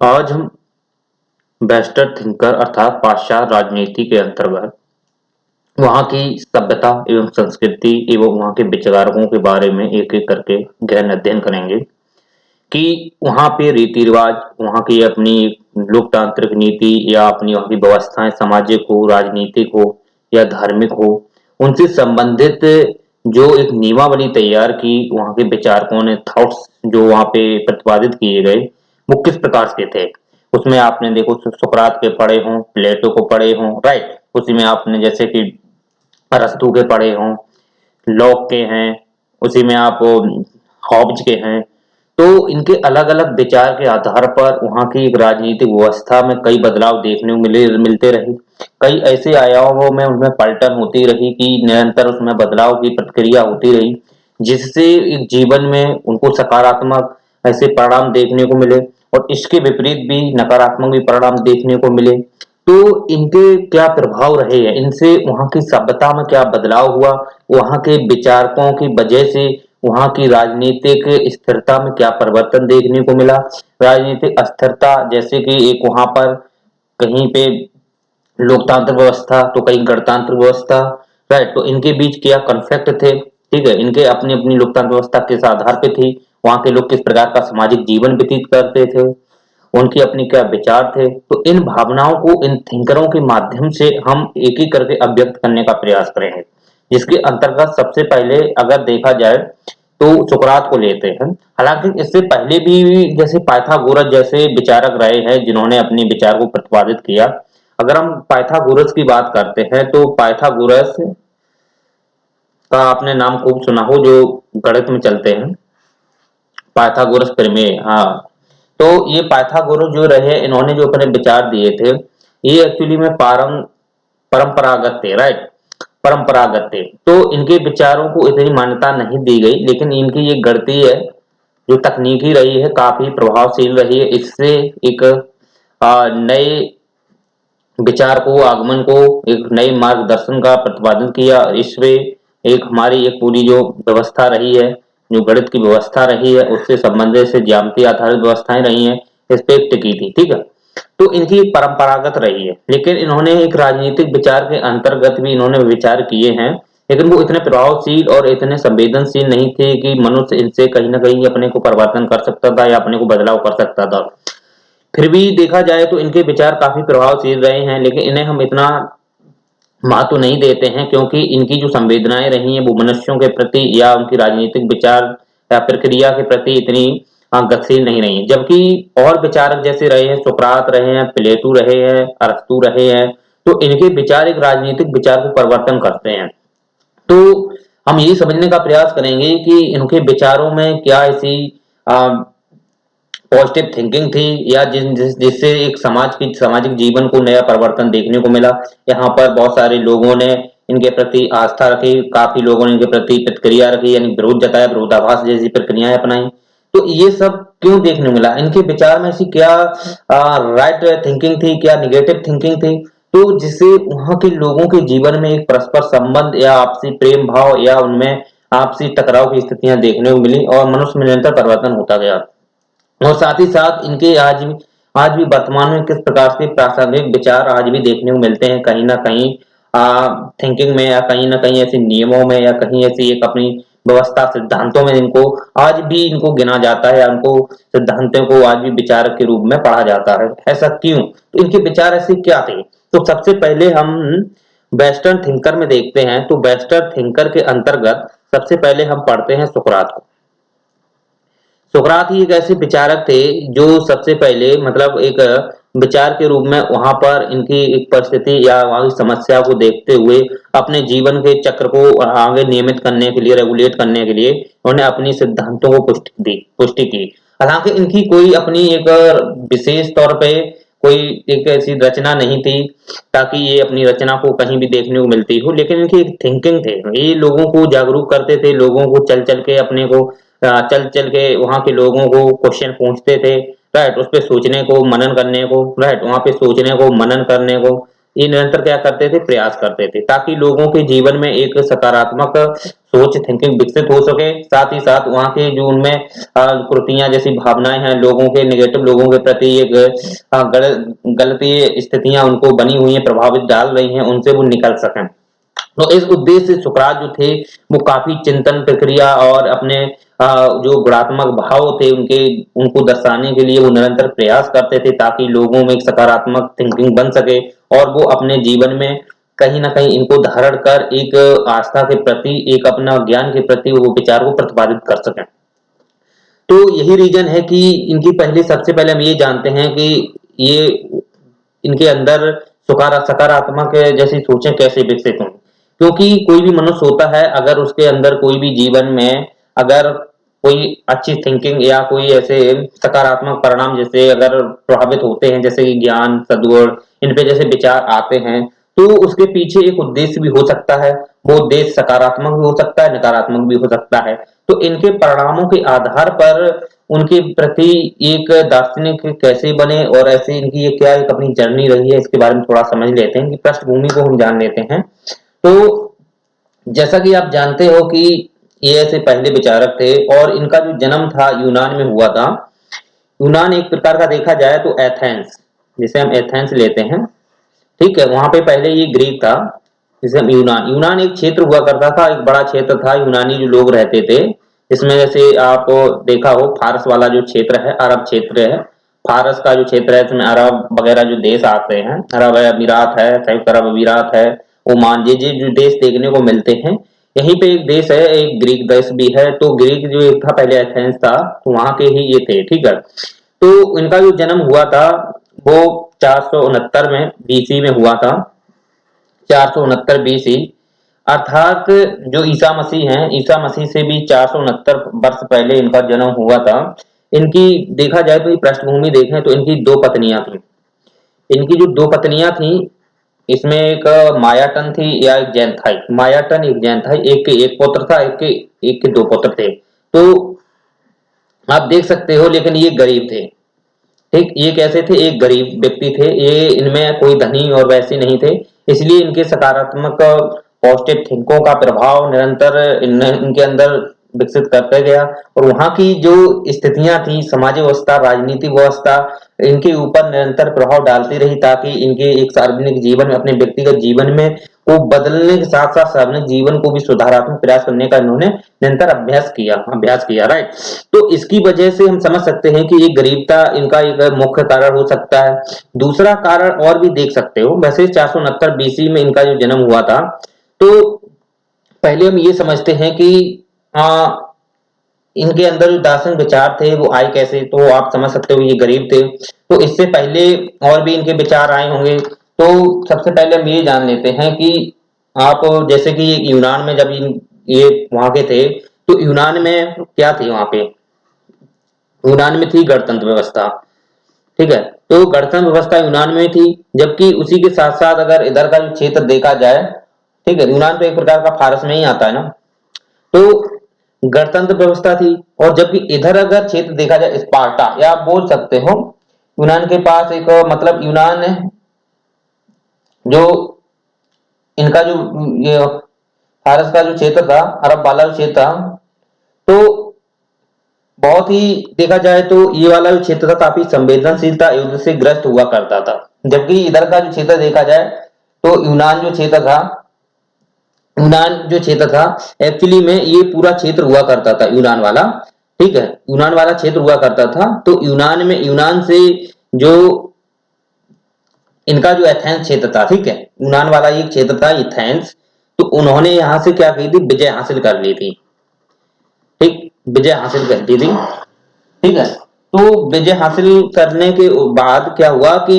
आज हम western thinker अर्थात पाश्चात्य राजनीति के अंतर्गत वहाँ की सभ्यता एवं संस्कृति एवं वहाँ के विचारकों के बारे में एक-एक करके गहन अध्ययन करेंगे कि वहाँ पे रीति-रिवाज, वहाँ की अपनी लोकतांत्रिक नीति या अपनी वहाँ की व्यवस्थाएँ सामाजिक हो, राजनीतिक हो या धार्मिक हो, उनसे संबंधित जो एक नियमावली तैयार की वहाँ के विचारकों ने थॉट्स जो वहाँ पे प्रतिपादित किए गए, वो किस प्रकार के थे। उसमें आपने देखो सुकरात के पढ़े हों, प्लेटो को पढ़े हों, राइट? उसी में आपने जैसे कि अरस्तू के पढ़े हों, लॉक के हैं, उसी में आप हॉब्स के हैं। तो इनके अलग-अलग विचार के आधार पर वहाँ की एक राजनीतिक व्यवस्था में कई बदलाव देखने को मिलते रहे। कई ऐसे आयामों में उनमें पलटन होती रही कि निरंतर उसमें बदलाव की प्रक्रिया होती रही, जिससे एक जीवन में उनको सकारात्मक ऐसे परिणाम देखने को मिले और इसके विपरीत भी नकारात्मक भी परिणाम देखने को मिले। तो इनके क्या प्रभाव रहे हैं, इनसे वहाँ की सभ्यता में क्या बदलाव हुआ, वहाँ के विचारकों की वजह से वहाँ की राजनीतिक स्थिरता में क्या परिवर्तन देखने को मिला। राजनीतिक अस्थिरता जैसे कि एक वहाँ पर कहीं पे लोकतांत्रिक व्यवस्था तो कहीं गणतांत्रिक व्यवस्था, राइट? तो इनके बीच क्या कॉन्फ्लिक्ट थे, ठीक है? इनके अपनी अपनी लोकतांत्रिक व्यवस्था किस आधार पे थी, वहाँ के लोग किस प्रकार का सामाजिक जीवन व्यतीत करते थे, उनकी अपनी क्या विचार थे। तो इन भावनाओं को इन थिंकरों के माध्यम से हम एक एक करके अभिव्यक्त करने का प्रयास करेंगे, जिसके अंतर्गत सबसे पहले अगर देखा जाए तो सुकरात को लेते हैं। हालांकि इससे पहले भी जैसे पाइथागोरस जैसे विचारक रहे हैं जिन्होंने अपने विचार को प्रतिपादित किया। अगर हम पाइथागोरस की बात करते हैं तो पाइथागोरस का आपने नाम खूब सुना हो, जो गणित में चलते हैं, पाइथागोरस प्रमेय। हाँ, तो ये पाइथागोरस जो रहे इन्होंने जो अपने विचार दिए थे, ये एक्चुअली में परंपरागत थे, राइट? परंपरागत थे। तो इनके विचारों को इतनी मान्यता नहीं दी गई, लेकिन इनकी ये गणितीय जो तकनीकी रही है काफी प्रभावशील रही है। इससे एक नए विचार को आगमन को एक नए मार्गदर्शन का प्रतिपादन किया। इसमें एक हमारी एक पूरी जो व्यवस्था रही है, जो गणित की व्यवस्था रही है, उससे संबंधित से ज्यामिति आधारित व्यवस्थाएं रही हैं, इस पे एक टिकी थी, ठीक है? तो इनकी परंपरागत रही है, लेकिन इन्होंने एक राजनीतिक विचार के अंतर्गत भी इन्होंने विचार किए हैं, लेकिन वो इतने प्रभावशील और इतने संवेदनशील नहीं थे कि मनुष्य इनसे कहीं ना कहीं अपने को परिवर्तन कर सकता था या अपने को बदलाव कर सकता था। फिर भी देखा जाए तो इनके विचार काफी प्रभावशील रहे हैं, लेकिन इन्हें हम इतना महत्व नहीं देते हैं क्योंकि इनकी जो संवेदनाएं रही हैं वो मनुष्यों के प्रति या उनकी राजनीतिक विचार या प्रक्रिया के प्रति इतनी गतिशील नहीं रही है। जबकि और विचारक जैसे रहे हैं, सुकरात रहे हैं, प्लेटू रहे हैं, अरस्तू रहे हैं, तो इनके विचार एक राजनीतिक विचार को परिवर्तन करते हैं। तो हम यही समझने का प्रयास करेंगे कि इनके विचारों में क्या ऐसी पॉजिटिव थिंकिंग थी या जिससे एक समाज की सामाजिक जीवन को नया परिवर्तन देखने को मिला। यहाँ पर बहुत सारे लोगों ने इनके प्रति आस्था रखी, काफी लोगों ने इनके प्रति प्रतिक्रिया रखी, यानी विरोध जताया, विरोधाभास जैसी प्रक्रियाएं अपनाई। तो ये सब क्यों देखने को मिला, इनके विचार में ऐसी क्या राइट थिंकिंग थी, क्या निगेटिव थिंकिंग थी, तो जिससे वहां के लोगों के जीवन में एक परस्पर संबंध या आपसी प्रेम भाव या उनमें आपसी टकराव की स्थितियां देखने को मिली और मनुष्य में निरंतर परिवर्तन होता गया। और साथ ही साथ इनके आज भी वर्तमान में किस प्रकार से प्रासंगिक विचार आज भी देखने को मिलते हैं, कहीं ना कहीं थिंकिंग में या कहीं ना कहीं ऐसे नियमों में या कहीं ऐसी एक अपनी व्यवस्था सिद्धांतों में इनको आज भी इनको गिना जाता है या उनको सिद्धांतों को आज भी विचारक के रूप में पढ़ा जाता है। ऐसा क्यों, तो इनके विचार ऐसे क्या थे? तो सबसे पहले हम वेस्टर्न थिंकर में देखते हैं। तो वेस्टर्न थिंकर के अंतर्गत सबसे पहले हम पढ़ते हैं सुकरात को। सुकरात ही एक ऐसे विचारक थे जो सबसे पहले मतलब एक विचार के रूप में वहां पर इनकी एक परिस्थिति या वहां की समस्या को देखते हुए अपने जीवन के चक्र को आगे नियमित करने के लिए, रेगुलेट करने के लिए उन्होंने अपनी सिद्धांतों को पुष्टि की। हालांकि इनकी कोई अपनी एक विशेष तौर पे कोई एक ऐसी रचना नहीं थी ताकि ये अपनी रचना को कहीं भी देखने को मिलती हो, लेकिन इनकी एक थिंकिंग थे, ये लोगों को जागरूक करते थे, लोगों को चल चल के अपने को चल चल के वहां के लोगों को क्वेश्चन पूछते थे, राइट? उस पे सोचने को मनन करने को, राइट? वहां पे सोचने को मनन करने को ये निरंतर क्या करते थे, प्रयास करते थे ताकि लोगों के जीवन में एक सकारात्मक सोच थिंकिंग विकसित हो सके। साथ ही साथ वहाँ के जो उनमें कृतियां जैसी भावनाएं हैं लोगों के, नेगेटिव लोगों के प्रति एक गलत ये स्थितियां उनको बनी हुई हैं, प्रभावित डाल रही हैं, उनसे वो निकल सकें। तो इस उद्देश्य से सुकरात जो थे वो काफी चिंतन प्रक्रिया और अपने जो गुणात्मक भाव थे उनके, उनको दर्शाने के लिए वो निरंतर प्रयास करते थे ताकि लोगों में एक सकारात्मक थिंकिंग बन सके और वो अपने जीवन में कहीं ना कहीं इनको धारण कर एक आस्था के प्रति, एक अपना ज्ञान के प्रति वो विचार को प्रतिपादित कर सकें। तो यही रीजन है कि इनकी पहले, सबसे पहले हम ये जानते हैं कि ये इनके अंदर सकारात्मक जैसी सोचें कैसे विकसित हों। क्योंकि कोई भी मनुष्य होता है, अगर उसके अंदर कोई भी जीवन में अगर कोई अच्छी थिंकिंग या कोई ऐसे सकारात्मक परिणाम जैसे अगर प्रभावित होते हैं, जैसे कि ज्ञान, सद्गुण, इन पे जैसे विचार आते हैं, तो उसके पीछे एक उद्देश्य भी हो सकता है। वो उद्देश्य सकारात्मक भी हो सकता है, नकारात्मक भी हो सकता है। तो इनके परिणामों के आधार पर उनके प्रति एक दार्शनिक कैसे बने और ऐसे इनकी ये क्या एक अपनी जर्नी रही है, इसके बारे में थोड़ा समझ लेते हैं कि पृष्ठभूमि को हम जान लेते हैं। तो जैसा कि आप जानते हो कि ये ऐसे पहले विचारक थे और इनका जो जन्म था यूनान में हुआ था। यूनान एक प्रकार का देखा जाए तो एथेंस, जिसे हम एथेंस लेते हैं, ठीक है, वहां पे पहले ये ग्रीक था, जिसे हम यूनान, यूनान एक क्षेत्र हुआ करता था, एक बड़ा क्षेत्र था, यूनानी जो लोग रहते थे। इसमें जैसे आप देखा हो फारस वाला जो क्षेत्र है, अरब क्षेत्र है, फारस का जो क्षेत्र है इसमें अरब वगैरह जो देश आते हैं, अरब अमीरात है, संयुक्त अरब अमीरात है, ओमान, ये जो देश देखने को मिलते हैं। यहीं पे एक देश है, एक ग्रीक देश भी है। तो ग्रीक जो एक था पहले एथेंस था, तो वहां के ही ये थे, ठीक है। तो इनका जो जन्म हुआ था वो 469 में बीसी में हुआ था, 469 बीसी, अर्थात जो ईसा मसीह हैं, ईसा मसीह से भी 469 वर्ष पहले इनका जन्म हुआ था। इनकी देखा जाए तो ये पृष्ठभूमि देखें तो इनकी दो पत्नियां थी। इनकी जो दो पत्नियां थी, इसमें एक मायाटन थी या एक जैन था, मायाटन एक जैन था, एक के एक पुत्र था, एक के दो पुत्र थे। तो आप देख सकते हो, लेकिन ये गरीब थे, ठीक, ये कैसे थे, एक गरीब व्यक्ति थे, ये इनमें कोई धनी और वैसे नहीं थे। इसलिए इनके सकारात्मक पॉजिटिव थिंकों का प्रभाव निरंतर इनके अंदर विकसित करते गया। और वहां की जो स्थितियां थी, समाज व्यवस्था, राजनीतिक व्यवस्था, इनके ऊपर निरंतर प्रभाव डालती रही ताकि इनके एक सार्वजनिक जीवन में, अपने व्यक्तिगत जीवन में को बदलने के साथ साथ सार्वजनिक जीवन को भी सुधारात्मक प्रयास करने का इन्होंने निरंतर अभ्यास किया, राइट। तो इसकी वजह से हम समझ सकते हैं कि ये गरीबता इनका एक मुख्य कारण हो सकता है। दूसरा कारण और भी देख सकते हो, वैसे 469 बीसी में इनका जो जन्म हुआ था, तो पहले हम ये समझते हैं कि आ, इनके अंदर जो दार्शनिक विचार थे वो आए कैसे, तो आप समझ सकते हो ये गरीब थे। तो इससे पहले और भी इनके विचार आए होंगे। तो सबसे पहले हम ये जान लेते हैं कि आप, जैसे कि यूनान में जब ये वहां के थे, तो यूनान में क्या थी, वहां पे यूनान में थी गणतंत्र व्यवस्था, ठीक है। तो गणतंत्र व्यवस्था यूनान में थी, जबकि उसी के साथ साथ अगर इधर का जो क्षेत्र देखा जाए, ठीक है, यूनान तो एक प्रकार का फारस में ही आता है ना, तो गणतंत्र व्यवस्था थी। और जबकि इधर अगर क्षेत्र देखा जाए, स्पार्टा, या आप बोल सकते हो यूनान के पास एक, मतलब यूनान जो इनका जो ये फारस का जो क्षेत्र था, अरब वाला जो क्षेत्र था, तो बहुत ही देखा जाए तो ये वाला जो क्षेत्र था काफी संवेदनशीलता युद्ध से ग्रस्त हुआ करता था। जबकि इधर का जो क्षेत्र देखा जाए तो यूनान जो क्षेत्र था एक्चुअली में ये पूरा क्षेत्र हुआ करता था, यूनान वाला, ठीक है, यूनान वाला क्षेत्र हुआ करता था। तो यूनान में, यूनान से जो इनका जो एथेंस क्षेत्र था, ठीक है, यूनान वाला ये क्षेत्र था एथेंस, तो उन्होंने यहां से क्या की थी, विजय हासिल कर ली थी, ठीक, विजय हासिल कर ली थी, ठीक है। तो विजय हासिल करने के बाद क्या हुआ कि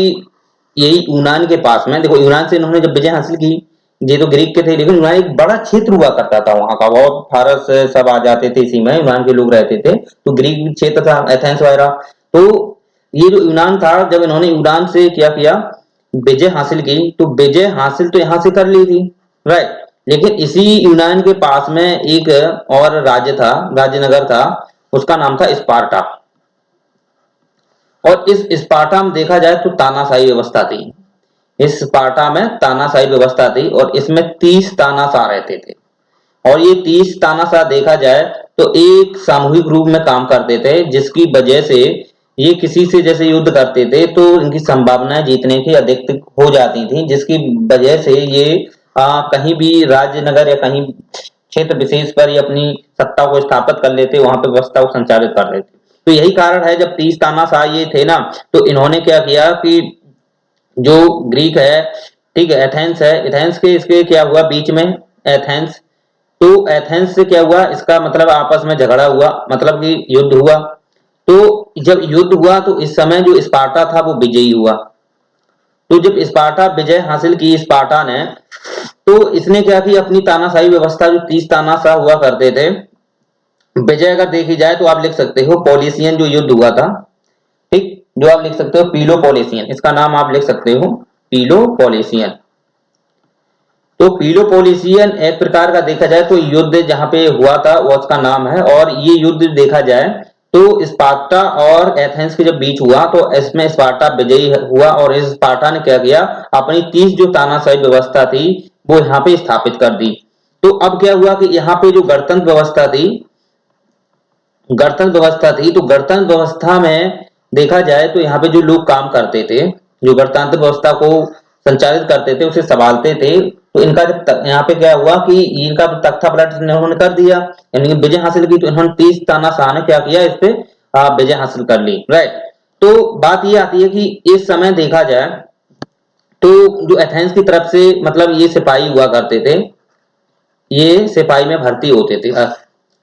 यही यूनान के पास में, देखो यूनान से इन्होंने जब विजय हासिल की, ये तो ग्रीक के थे, लेकिन यूनान एक बड़ा क्षेत्र हुआ करता था वहां का, बहुत फारस सब आ जाते थे, इसी में यूनान के लोग रहते थे, तो ग्रीक क्षेत्र था, एथेंस वगैरह। तो ये जो यूनान था, जब इन्होंने यूनान से क्या किया, विजय हासिल की, तो विजय हासिल तो यहां से कर ली थी, राइट। लेकिन इसी यूनान के पास में एक और राज्य था, राज्य नगर था, उसका नाम था स्पार्टा। और इस स्पार्टा में देखा जाए तो तानाशाही व्यवस्था थी। स्पार्टा में तानाशाही व्यवस्था थी और इसमें 30 तानाशाह रहते थे। और ये 30 तानाशाह देखा जाए तो एक सामूहिक रूप में काम करते थे, जिसकी वजह से ये किसी से जैसे युद्ध करते थे तो इनकी संभावनाएं जीतने की अधिक हो जाती थी, जिसकी वजह से ये कहीं भी राज्य नगर या कहीं क्षेत्र विशेष पर ये अपनी सत्ता को स्थापित कर लेते, वहां पे व्यवस्था को संचालित कर लेते। तो यही कारण है जब 30 तानाशाह ये थे ना, तो इन्होंने क्या किया कि जो ग्रीक है, ठीक है, एथेंस है, एथेंस के इसके क्या हुआ बीच में, एथेंस, तो एथेंस से क्या हुआ, इसका मतलब आपस में झगड़ा हुआ, मतलब कि युद्ध हुआ। तो जब युद्ध हुआ तो इस समय जो स्पार्टा था वो विजयी हुआ। तो जब स्पार्टा विजय हासिल की स्पार्टा ने, तो इसने क्या की अपनी तानाशाही व्यवस्था, जो 30 तानाशाह हुआ करते थे, विजय अगर देखी जाए तो आप लिख सकते हो पॉलिसियन जो युद्ध हुआ था, ठीक, जो आप लिख सकते हो पीलोपोलिसियन, इसका नाम आप लिख सकते हो पीलोपोलिसियन। तो पीलोपोलिसियन एक प्रकार का देखा जाए तो युद्ध जहां पे हुआ था वो उसका नाम है। और ये युद्ध देखा जाए तो स्पार्टा और एथेंस के जब बीच हुआ तो इसमें स्पार्टा विजयी हुआ और इस स्पार्टा ने क्या किया, अपनी 30 जो तानाशाही व्यवस्था थी वो यहाँ पे स्थापित कर दी। तो अब क्या हुआ कि यहाँ पे जो गणतंत्र व्यवस्था थी, तो गणतंत्र व्यवस्था में देखा जाए तो यहाँ पे जो लोग काम करते थे, जो गणतंत्र व्यवस्था को संचालित करते थे, उसे संभालते थे, तो इनका जब यहाँ पे क्या हुआ कि इनका तख्ता पलट इन्होंने कर दिया, यानी विजय हासिल की, तो इन्होंने 30 तानाशाह ने क्या किया, इस पे विजय हासिल कर ली, राइट। तो बात ये आती है कि इस समय देखा जाए तो जो एथेंस की तरफ से मतलब ये सिपाही हुआ करते थे, ये सिपाही में भर्ती होते थे,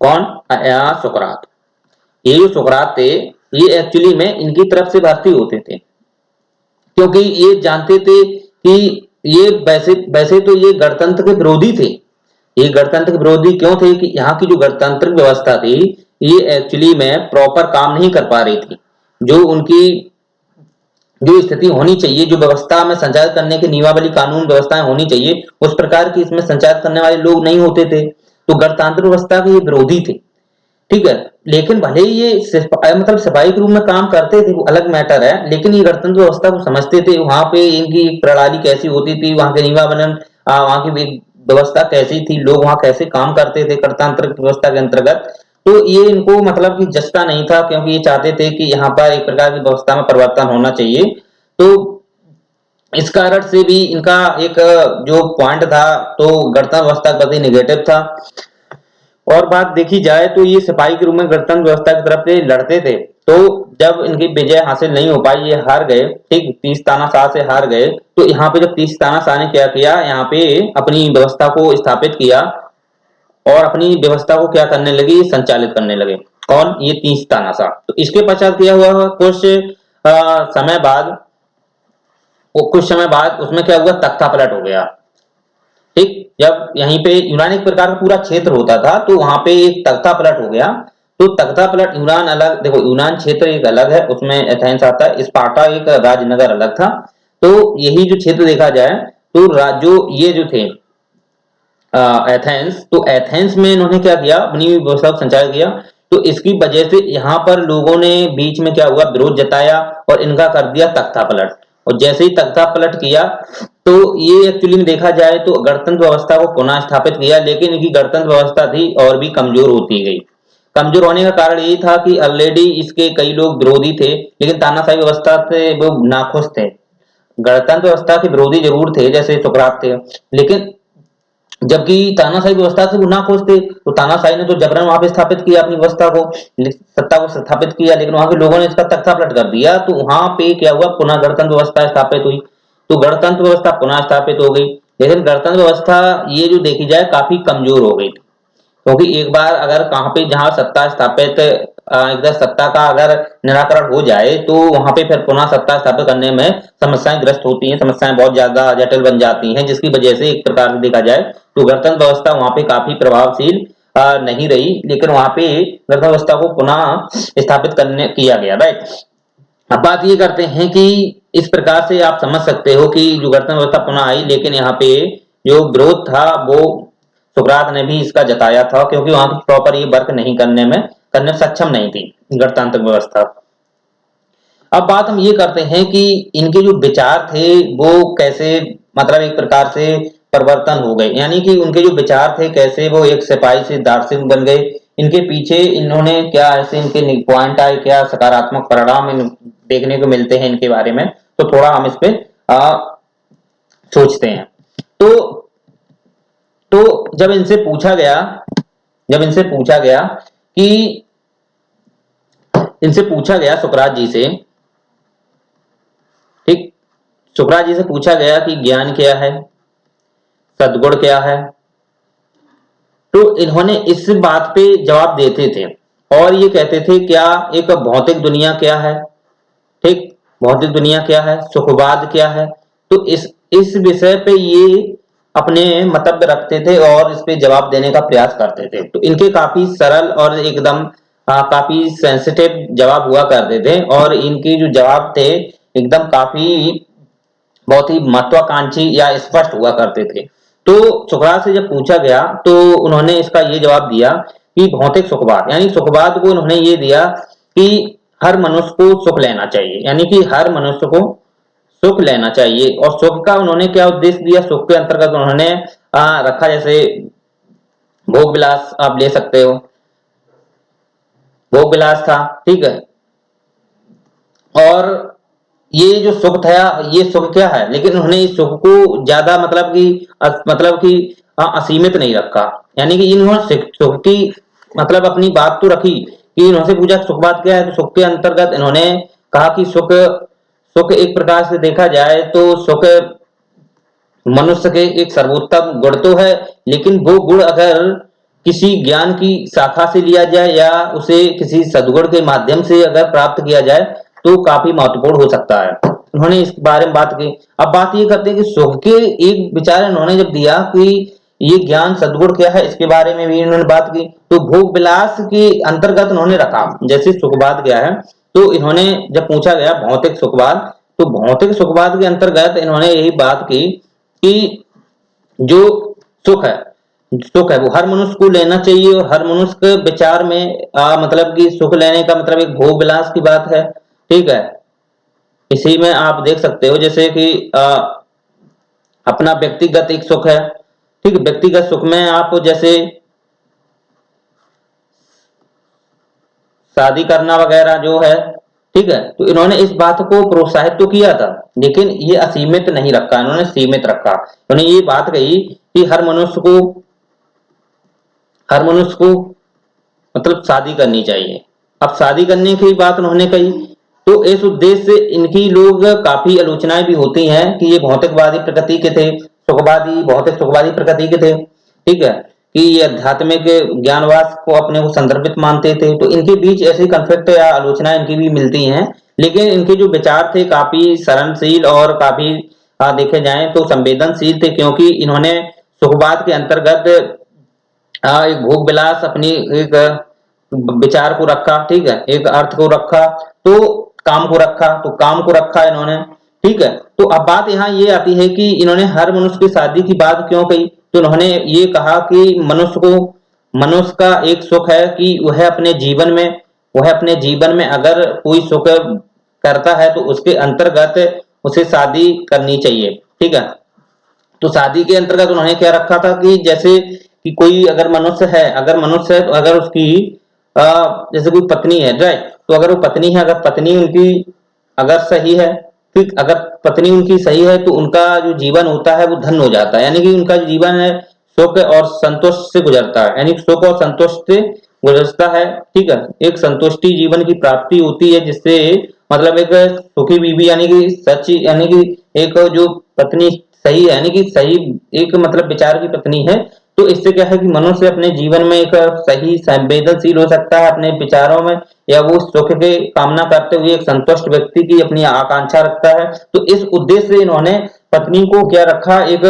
कौन, सुकरात। ये जो सुकरात थे ये एक्चुअली में इनकी तरफ से भर्ती होते थे, क्योंकि ये जानते थे कि ये वैसे वैसे तो ये गणतंत्र के विरोधी थे। ये गणतंत्र के विरोधी क्यों थे कि यहाँ की जो गणतंत्र व्यवस्था थी ये एक्चुअली में प्रॉपर काम नहीं कर पा रही थी। जो उनकी जो स्थिति होनी चाहिए, जो व्यवस्था में संचालित करने की नियमावली कानून व्यवस्थाएं होनी चाहिए, उस प्रकार की इसमें संचालित करने वाले लोग नहीं होते थे। तो गणतंत्र व्यवस्था के ये विरोधी थे, ठीक है। लेकिन भले ही ये मतलब सिपाही के रूप में काम करते थे वो अलग मैटर है, लेकिन ये गणतंत्र व्यवस्था को समझते थे, वहां पे इनकी एक प्रणाली कैसी होती थी, वहां के नियमावलन, वहां की व्यवस्था कैसी थी, लोग वहां कैसे काम करते थे गणतंत्र व्यवस्था के अंतर्गत। तो ये इनको मतलब कि जचता नहीं था, क्योंकि ये चाहते थे कि यहाँ पर एक प्रकार की व्यवस्था में परिवर्तन होना चाहिए। तो इस कारण से भी इनका एक जो पॉइंट था तो गणतंत्र व्यवस्था के प्रति निगेटिव था। और बात देखी जाए तो ये सिपाही के रूप में गणतंत्र व्यवस्था की तरफ से लड़ते थे, तो जब इनकी विजय हासिल नहीं हो पाई, ये हार गए, ठीक, 30 तानाशाह से हार गए, तो यहाँ पे जब 30 तानाशाह ने क्या किया, यहाँ पे अपनी व्यवस्था को स्थापित किया और अपनी व्यवस्था को क्या करने लगे, संचालित करने लगे, कौन, ये 30 तानाशाह। तो इसके पश्चात क्या हुआ, समय बाद कुछ समय बाद उसमें क्या हुआ, तख्ता पलट हो गया, ठीक। जब यहीं पे यूनान एक प्रकार का पूरा क्षेत्र होता था तो वहां पे एक तख्ता पलट हो गया। तो तख्ता पलट, यूनान अलग, देखो यूनान क्षेत्र एक अलग है, उसमें एथेंस आता है, स्पार्टा एक राजनगर अलग था। तो यही जो क्षेत्र देखा जाए तो जो ये जो थे एथेंस, तो एथेंस में इन्होंने क्या किया, अपनी व्यवस्था को संचालित किया। तो इसकी वजह से यहाँ पर लोगों ने बीच में क्या हुआ, विरोध जताया और इनका कर दिया तख्ता पलट। और जैसे ही तख्ता पलट किया तो ये एक्चुअली में देखा जाए तो गणतंत्र व्यवस्था को पुनः स्थापित किया, लेकिन इनकी गणतंत्र व्यवस्था थी और भी कमजोर होती गई। कमजोर होने का कारण यही था कि ऑलरेडी इसके कई लोग विरोधी थे, लेकिन तानाशाही व्यवस्था से वो नाखुश थे। गणतंत्र व्यवस्था के विरोधी जरूर थे जैसे सुकरात थे, लेकिन जबकि तानाशाही व्यवस्था से वो नाखुश थे, तो तानाशाही ने तो जबरन वहां पे स्थापित किया अपनी व्यवस्था को, सत्ता को स्थापित किया, लेकिन वहां के लोगों ने इसका तख्ता पलट कर दिया। तो वहां पे क्या हुआ, पुनः गणतंत्र व्यवस्था स्थापित हुई। तो गणतंत्र व्यवस्था पुनः स्थापित हो गई, लेकिन गणतंत्र व्यवस्था ये जो देखी जाए काफी कमजोर हो गई, क्योंकि एक बार अगर कहां पे जहां सत्ता स्थापित इधर सत्ता का अगर निराकरण हो जाए तो वहां पे फिर पुनः सत्ता स्थापित करने में समस्याएं ग्रस्त होती हैं, समस्याएं बहुत ज्यादा जटिल बन जाती हैं, जिसकी वजह से एक प्रकार से देखा जाए तो गणतंत्र व्यवस्था वहां पे काफी प्रभावशील नहीं रही, लेकिन वहां पे गणतंत्र व्यवस्था को पुनः स्थापित करने किया गया, राइट। अब बात ये करते हैं कि इस प्रकार से आप समझ सकते हो कि जो गणतंत्र व्यवस्था पुनः आई, लेकिन यहाँ पे जो विरोध था वो सुकरात ने भी इसका जताया था, क्योंकि वहां की प्रॉपर ये वर्क नहीं करने में सक्षम नहीं थी गणतांत्रिक व्यवस्था। अब बात हम ये करते हैं कि इनके जो विचार थे वो कैसे मतलब एक प्रकार से परिवर्तन हो गए, यानी कि उनके जो विचार थे कैसे वो एक सिपाही से दार्शनिक बन गए। इनके पीछे इन्होंने क्या ऐसे इनके पॉइंट आए, क्या सकारात्मक परिणाम देखने को मिलते हैं इनके बारे में, तो थोड़ा हम इस पे सोचते हैं। तो जब इनसे पूछा गया, कि इनसे पूछा गया सुकरात जी से, ठीक, सुकरात जी से पूछा गया कि ज्ञान क्या है, सद्गुण क्या है, तो इन्होंने इस बात पे जवाब देते थे और ये कहते थे क्या एक भौतिक दुनिया क्या है, ठीक, भौतिक दुनिया क्या है, सुखवाद क्या है। तो इस विषय पे ये अपने मंतव्य रखते थे और इस पे जवाब देने का प्रयास करते थे। तो इनके काफी सरल और एकदम काफी सेंसिटिव जवाब हुआ करते थे और इनके जो जवाब थे एकदम काफी बहुत ही महत्वाकांक्षी या स्पष्ट हुआ करते थे। तो सुकरात से जब पूछा गया तो उन्होंने इसका ये जवाब दिया कि भौतिक सुखवाद, यानी सुखवाद को उन्होंने ये दिया कि हर मनुष्य को सुख लेना चाहिए, यानी कि हर मनुष्य को सुख लेना चाहिए। और सुख का उन्होंने क्या उद्देश्य दिया, सुख के अंतर्गत उन्होंने रखा जैसे भोग विलास आप ले सकते हो, भोग विलास था, ठीक है। और ये जो सुख था, ये सुख क्या है, लेकिन उन्होंने इस सुख को ज्यादा मतलब कि असीमित नहीं रखा, यानी कि इन्होंने सुख की मतलब अपनी बात तो रखी कि इन्होंने पूछा सुख बात क्या है, तो सुख के अंतर्गत इन्होंने कहा कि सुख सुख एक प्रकार से देखा जाए तो सुख मनुष्य के एक सर्वोत्तम गुण तो है, लेकिन वो गुण अगर किसी ज्ञान की शाखा से लिया जाए या उसे किसी सद्गुण के माध्यम से अगर प्राप्त किया जाए तो काफी महत्वपूर्ण हो सकता है। उन्होंने इस बारे में बात की। अब बात ये करते हैं कि सुख के एक विचार इन्होंने जब दिया कि ये ज्ञान सद्गुण क्या है, इसके बारे में भी इन्होंने बात की। तो भोग विलास के अंतर्गत उन्होंने रखा, जैसे सुखवाद क्या है, तो इन्होंने जब पूछा गया भौतिक सुखवाद, तो भौतिक सुखवाद के अंतर्गत इन्होंने यही बात की कि जो सुख है, सुख है वो हर मनुष्य को लेना चाहिए और हर मनुष्य के विचार में मतलब कि सुख लेने का मतलब एक भोग विलास की बात है, ठीक है। इसी में आप देख सकते हो जैसे कि अपना व्यक्तिगत एक सुख है, ठीक है, व्यक्तिगत सुख में आप जैसे शादी करना वगैरह जो है, ठीक है। तो इन्होंने इस बात को प्रोत्साहित तो किया था, लेकिन ये असीमित नहीं रखा, इन्होंने सीमित रखा। उन्होंने ये बात कही कि हर मनुष्य को मतलब शादी करनी चाहिए। अब शादी करने की बात उन्होंने कही, तो इस उद्देश्य से इनकी लोग काफी आलोचनाएं भी होती हैं कि ये भौतिकवादी प्रकृति के थे, सुखवादी भौतिक सुखवादी प्रकृति के थे, ठीक है, कि ये आध्यात्मिक ज्ञानवास को अपने को संदर्भित मानते थे। तो इनके बीच ऐसे कन्फ्लिक्ट या आलोचना इनकी भी मिलती हैं, लेकिन इनके जो विचार थे काफी सहनशील और काफी देखे जाएं तो संवेदनशील थे, क्योंकि इन्होंने सुखवाद के अंतर्गत एक भोग विलास अपनी एक विचार को रखा, ठीक है, एक अर्थ को रखा, तो काम को रखा, तो काम को रखा इन्होंने, ठीक है। तो अब बात यहाँ ये आती है कि इन्होंने हर मनुष्य की शादी की बात क्यों कही, तो उन्होंने ये कहा कि मनुष्य का एक सुख है कि वह अपने जीवन में अगर कोई सुख करता है तो उसके अंतर्गत उसे शादी करनी चाहिए, ठीक है। तो शादी के अंतर्गत उन्होंने क्या रखा था कि जैसे कि कोई अगर मनुष्य है, तो अगर उसकी जैसे कोई पत्नी है, राइट, तो अगर वो पत्नी है, अगर पत्नी उनकी अगर सही है, ठीक, अगर पत्नी उनकी सही है तो उनका जो जीवन होता है वो धन्य हो जाता है, यानी कि उनका जो जीवन है सुख और संतोष से गुजरता है, यानी सुख और संतोष से गुजरता है, ठीक है। एक संतुष्टि जीवन की प्राप्ति होती है, जिससे मतलब एक सुखी बीवी यानी कि सच्ची, यानी कि एक जो पत्नी सही है, यानी कि सही एक मतलब विचार की पत्नी है, तो इससे क्या है कि मनुष्य अपने जीवन में एक सही संवेदनशील हो सकता है अपने विचारों में, या वो सुख के कामना करते हुए एक संतुष्ट व्यक्ति की अपनी आकांक्षा रखता है। तो इस उद्देश्य से इन्होंने पत्नी को क्या रखा, एक